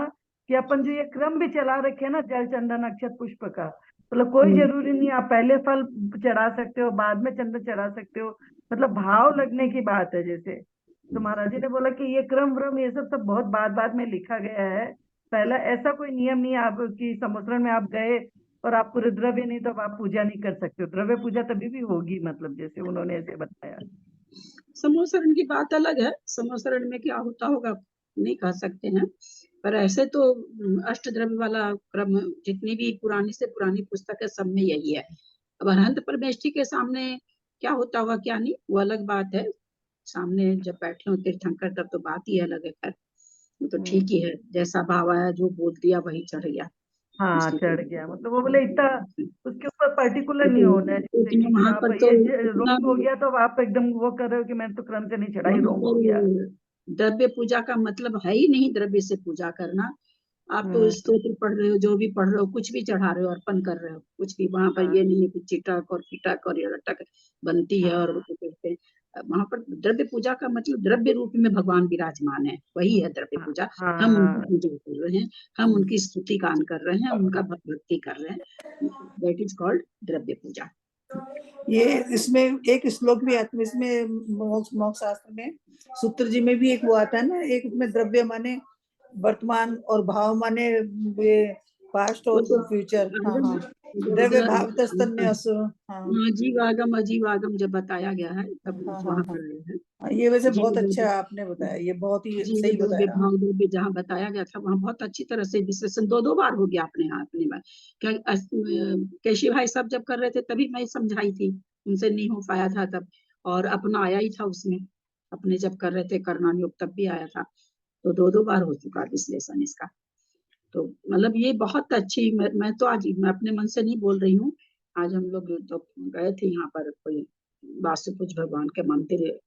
कि अपन जो ये क्रम भी चला रखे हैं ना, जल चंदन अक्षत पुष्प का, मतलब कोई जरूरी नहीं आप पहले फल चढ़ा सकते हो, बाद में चंदन चढ़ा सकते हो, मतलब भाव लगने की बात है। जैसे तो महाराज जी ने बोला कि ये क्रम व्रम ये सब सब बहुत बाद बाद में लिखा गया है, पहला ऐसा कोई नियम नहीं आप कि समुद्र में आप गए और आपको द्रव्य नहीं तो अब आप पूजा नहीं कर सकते हो। द्रव्य पूजा तभी भी होगी, मतलब जैसे उन्होंने ऐसे बताया। समोसरण की बात अलग है, समोसरण में क्या होता होगा नहीं कह सकते हैं, पर ऐसे तो अष्टद्रव्य वाला क्रम जितनी भी पुरानी से पुरानी पुस्तक है सब में यही है। अब अनंत परमेष्ठी के सामने क्या होता होगा क्या नहीं वो अलग बात है, सामने जब बैठे हो तीर्थंकर तब तो बात ही अलग है। खैर वो तो ठीक ही है, जैसा भाव आया जो बोल दिया वही चढ़ गया। हाँ उसकी चढ़ गया, मतलब वो बोले इतना उसके ऊपर पर्टिकुलर नहीं होना है, जैसे लेकिन कि वहां आप पर तो ये इतना रोंग हो गया तो आप एकदम वो कर रहे हो कि मैंने तो क्रम से नहीं चढ़ा ही वहां रोंग हो गया। पर द्रव्य पूजा का मतलब है ही नहीं द्रव्य से पूजा करना। आप तो स्तोत्र पढ़ रहे हो, जो भी पढ़ रहे हो, कुछ भी चढ़ा रहे हो, अर्पण कर रहे हो, कुछ भी वहां पर ये नहीं है कि चिटक और पिटक और ये लटक बनती है और वो कहते हैं। वहां पर द्रव्य पूजा का मतलब द्रव्य रूप में भगवान विराजमान है, वही है द्रव्य पूजा। हम उनकी पूजा कर रहे हैं, हम उनकी स्तुति गान कर रहे हैं, उनका भक्ति कर रहे हैं, दैट इज कॉल्ड द्रव्य पूजा। ये इसमें एक श्लोक भी आता है, इसमें मोक्ष शास्त्र में सूत्र जी में भी एक वो आता है ना, एक उसमें द्रव्य माने वर्तमान और भाव माने ये पास्ट और फ्यूचर। हाँ हाँ, द्रव्य भाव तस्तन्यास। हाँ अजीवागम जब बताया गया है तब हाँ वहां हाँ पर हाँ, ये वैसे बहुत अच्छा आपने बताया, ये बहुत ही जीव सही द्रव्य बताया। भाव द्रव्य जहाँ बताया गया था वहां बहुत अच्छी तरह से विश्लेषण दो बार हो गया अपने बार। क्या केशव भाई सब जब कर रहे थे तभी मैं समझाई थी, उनसे नहीं हो पाया था तब, और अपना आया ही था उसमें, अपने जब कर रहे थे करना योग तब भी आया था, तो दो बार हो चुका विश्लेषण इसका। तो मतलब ये बहुत अच्छी, मैं तो आज मैं अपने मन से नहीं बोल रही हूँ, आज हम लोग तो गए थे यहाँ पर कोई वासुपुज भगवान के मंदिर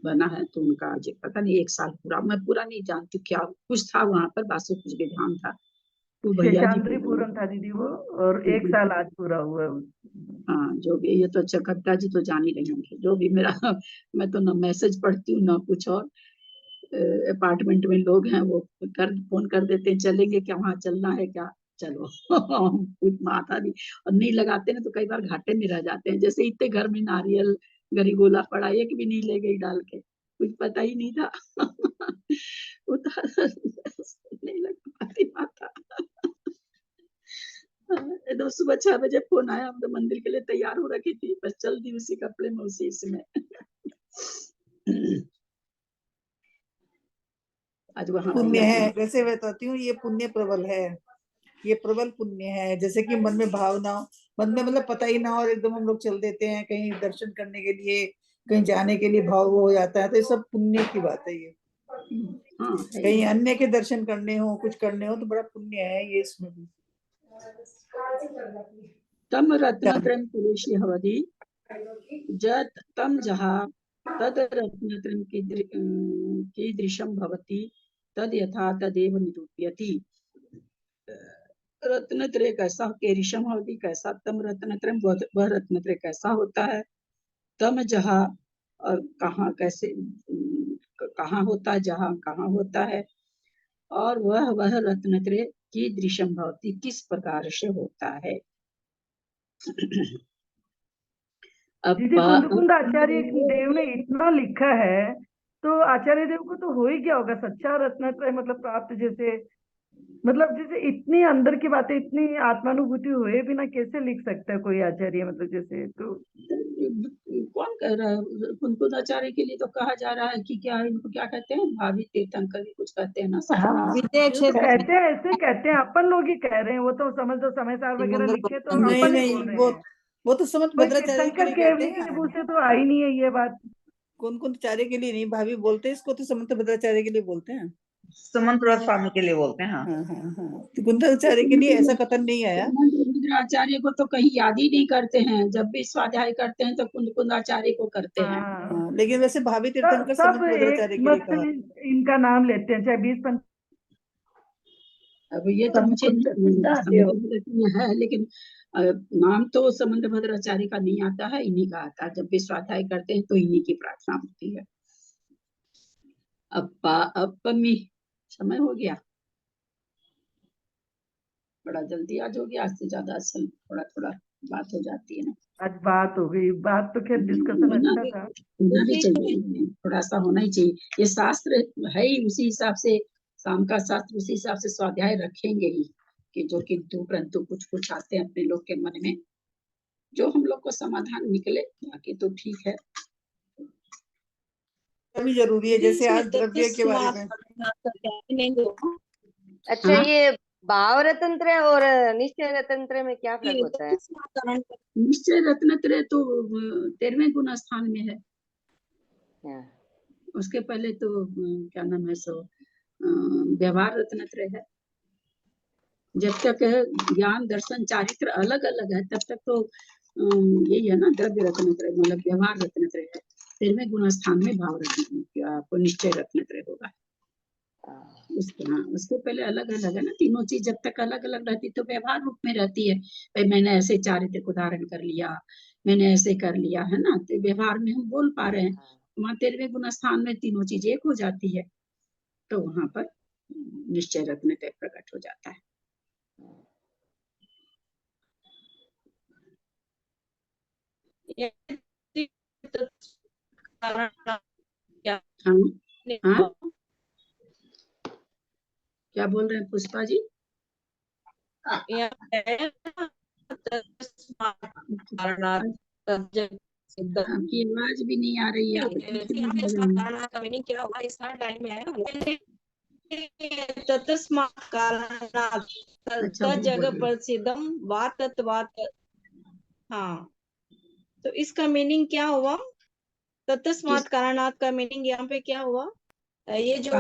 बना है, तो उनका आज पता नहीं 1 साल पूरा, मैं पूरा नहीं जानती क्या कुछ था वहां पर, वासुपुज विधान था, तो भैया जी शेषाद्री पूरम था दीदी वो, और 1 साल आज पूरा हुआ है। हाँ जो भी, ये तो चकत्ता जी तो जान ही रही होंगे, जो भी मेरा मैं तो ना मैसेज पढ़ती हूँ ना कुछ और, अपार्टमेंट में लोग हैं वो फोन कर देते हैं चलेंगे क्या, वहाँ चलना है क्या, चलो कुछ माथा नहीं, और नहीं लगाते ना तो कई बार घाटे में रह जाते हैं, जैसे इतने घर में नारियल गरीगोला पड़ा, एक भी नहीं ले गई डाल के, कुछ पता ही नहीं था उतार नहीं लग पाती माथा तो सुबह 6 बजे फोन आया, हम तो मंदिर के लिए तैयार हो रखी थी, बस चल दी उसी कपड़े में उसी इसमें आज वहां पुण्य भैया है, वैसे बताती हूँ, ये पुण्य प्रबल है, ये प्रबल पुण्य है। जैसे कि मन में भाव ना हो, मन में मतलब पता ही ना हो और एकदम हम लोग चल देते हैं कहीं दर्शन करने के लिए, कहीं जाने के लिए भाव हो जाता है, तो ये सब पुण्य की बात है। ये हाँ है कहीं अन्य के दर्शन करने हो, कुछ करने हो, तो बड़ा पुण्य है ये इसमें भी। तम रत्न त्रयम पुरुषी हवदी जत तम जहा तद रत्न त्रयम कीदृशम भवति तद यथा तदेव निरूप्यति। रत्न त्रय कैसा, केरिशम हवदी कैसा, तम रत्न त्रयम वह रत्न त्रय कैसा होता है, तम जहा और कहाँ कैसे कहाँ होता है, जहाँ कहाँ होता है, और वह रत्न त्रय की दृश्यम भवती किस प्रकार से होता है। दीदी कुंद आचार्य देव ने इतना लिखा है, तो आचार्य देव को तो हो ही गया होगा सच्चा रत्नत्रय मतलब प्राप्त, जैसे मतलब जैसे इतनी अंदर की बातें, इतनी आत्मानुभूति हुए बिना कैसे लिख सकता है कोई आचार्य, मतलब जैसे तो कौन कह रहा है, कुंकुदाचार्य के लिए तो कहा जा रहा है कि क्या इनको क्या कहते हैं, भाभी तीर्थंकर भी कुछ कहते हैं ना शायद। हाँ कहते हैं, ऐसे कहते हैं, अपन लोग ही कह रहे हैं, वो तो समझ दो समय सार वगैरह लिखे तो नहीं अपन ही नहीं, बोल रहे हैं, वो तो समझ कोई भद्राचार्य के तीर्थंकर लिए कहते केवली की हैं। मुंह से तो आई नहीं है ये बात। कौन चार्य के लिए नहीं भाभी बोलते हैं इसको, तो समंत भद्राचार्य के लिए बोलते हैं, सुमंत स्वामी के लिए बोलते हैं। हाँ हाँ हाँ हाँ, तो कुंदाचार्य के लिए ऐसा कथन नहीं आया। आचार्य को तो कहीं याद ही नहीं करते हैं, जब भी स्वाध्याय करते हैं तो कुंदाचार्य को करते हैं। हाँ, लेकिन वैसे भाभी तीर्थंकर सब समंत एक भद्राचार्य के लिए मत कहा। इनका नाम लेते हैं, चाहे 20 अब ये तो मुझे समझ है, लेकिन नाम तो समंत भद्राचार्य का नहीं आता है, इन्हीं का आता है, जब भी स्वाध्याय करते हैं तो इन्हीं की प्रार्थना होती है। अप्पा अपमी समय हो गया, बड़ा जल्दी आज हो गया, आज से ज्यादा असल थोड़ा थोड़ा बात हो जाती है ना। आज बात हो गई, बात तो खैर डिस्कशन होना अच्छा था। होना भी चाहिए, थोड़ा सा होना ही चाहिए। ये शास्त्र है ही उसी हिसाब से, शाम का शास्त्र उसी हिसाब से स्वाध्याय रखेंगे ही, कि जो किंतु परंतु कुछ कुछ आते हैं अपने लोग के मन में, जो हम लोग को समाधान निकले, बाकी तो ठीक है। भी जरूरी है, जैसे आज द्रव्य के बारे में। अच्छा, हाँ? ये भाव रतंत्र और निश्चय रतंत्र में क्या फर्क होता है? निश्चय रत्नत्रय तो 13वें गुण स्थान में है। हाँ। उसके पहले तो क्या नाम है सो व्यवहार रत्नत्रय है। जब तक ज्ञान दर्शन चारित्र अलग अलग है, तब तक तो यही है ना, द्रव्य रत्नत्रय मतलब व्यवहार रत्नत्रय है। 13वें गुण स्थान में भाव रत्नत्रय, आपको निश्चय रत्नत्रय होगा। उसके पहले अलग अलग है ना, तीनों चीज जब तक अलग अलग रहती तो व्यवहार रूप में रहती है। भाई मैंने ऐसे चारित्र को धारण कर लिया, मैंने ऐसे कर लिया, है ना, तो व्यवहार में हम बोल पा रहे हैं। वहाँ 13वें गुण स्थान में तीनों चीज एक हो जाती है, तो वहां पर निश्चय रत्नत्रय प्रकट हो जाता है। हाँ हाँ, क्या बोल रहे हैं पुष्पा जी? आपकी आवाज भी नहीं आ रही है, क्या हुआ इस टाइम में तस्मात् कारणात् तज्जग प्रसिद्धम वा तत्वात्। हाँ, तो इसका मीनिंग क्या हुआ? तस्मात् कारणात् का मीनिंग यहाँ पे क्या हुआ? ये जो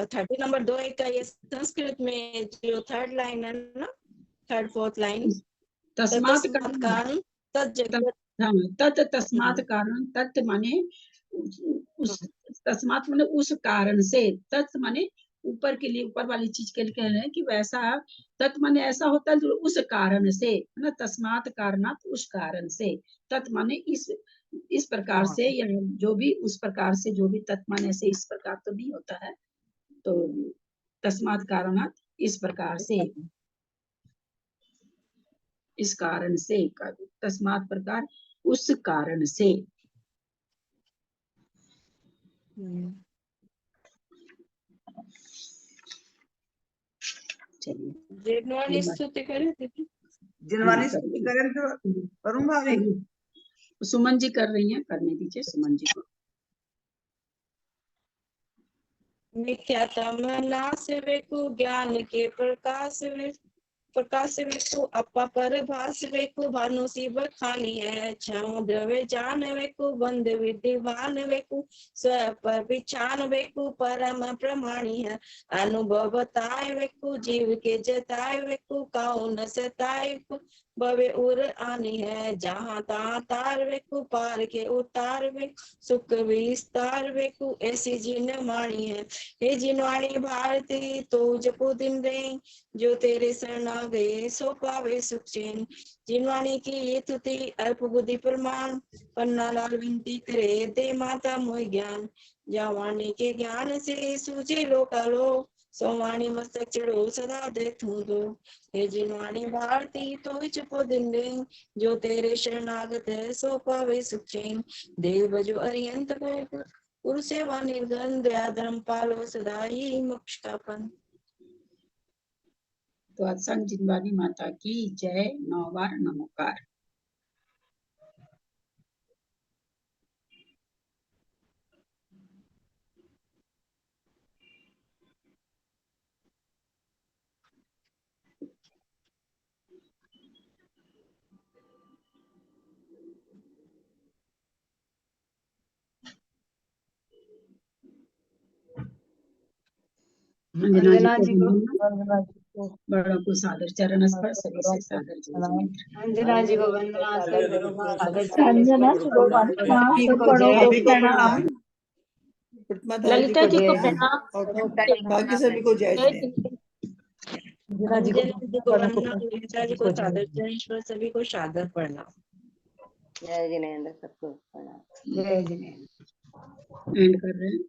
30 नंबर 2 का ये संस्कृत में जो थर्ड लाइन है ना, थर्ड फोर्थ लाइन, तस्मात् कारण तस्मात् कारण, तत् माने उस, तस्मात् माने उस कारण से, तत् माने ऊपर के लिए, ऊपर वाली चीज के लिए कह रहे हैं कि वैसा, तत् माने ऐसा होता है जो उस कारण से, है ना, तस्मात् कारणात् उस कारण से, तत् माने इस प्रकार से, या जो भी उस प्रकार से, जो भी तत् माने से इस प्रकार तो नहीं होता है, तो तस्मात् कारणात् इस प्रकार से, इस कारण से, तस्मात् प्रकार उस कारण से। जिनवानी स्तुति करें तो करूँ भाभी? सुमन जी कर रही हैं, करने दीजिए सुमन जी को। मिथ्यात्म नाश वेको ज्ञान के प्रकाश वेको अपा पर भास वेको भानु शिव खानी है क्षम द्रव्य जान वेको बंद विद्यवान वेको स्व पर विचान वेको परम प्रमाणी है अनुभव बताए वेको जीव के जताए वेको काउ न सताए भवे उर आनी है जहाँ तहाँ तार वेको पार के उतार वे सुख विस्तार वेको ऐसी जिन माणी है। हे जिनवाणी भारती तो जपो दिन रे जो तेरे शरणा गए सो पावे सुख चैन। जिनवाणी की ये तुति अल्प बुद्धि प्रमाण पन्ना लाल विनती करे दे माता मोह ज्ञान। जावाणी के ज्ञान से सूझे लोकालो सोवाणी मस्तक चढ़ो सदा देखूं दो। हे जिनवाणी भारती तो जपो दिन रे जो तेरे शरणागत है सो पावे सुख चैन। देव बजो अरियंत को गुरु सेवा निर्गन दया धर्म पालो सदा ही मोक्ष का पंथ। तो सत्संग जिनवानी माता की जय। 9 बार नमोकार। अंजना जी को बड़ों को सादर चरण स्पर्श, सभी से सादर अंजना जी को वंदना अंजना जी को वंदना, सब बड़ों को प्रणाम। ललिता जी को प्रणाम। बाकी सभी को जय जय। अंजना जी को वंदना, ललिता जी को सादर चरण, सभी को सादर प्रणाम। जय जिनेंद्र, सबको प्रणाम। जय जिनेंद्र। एंड कर रहे हैं।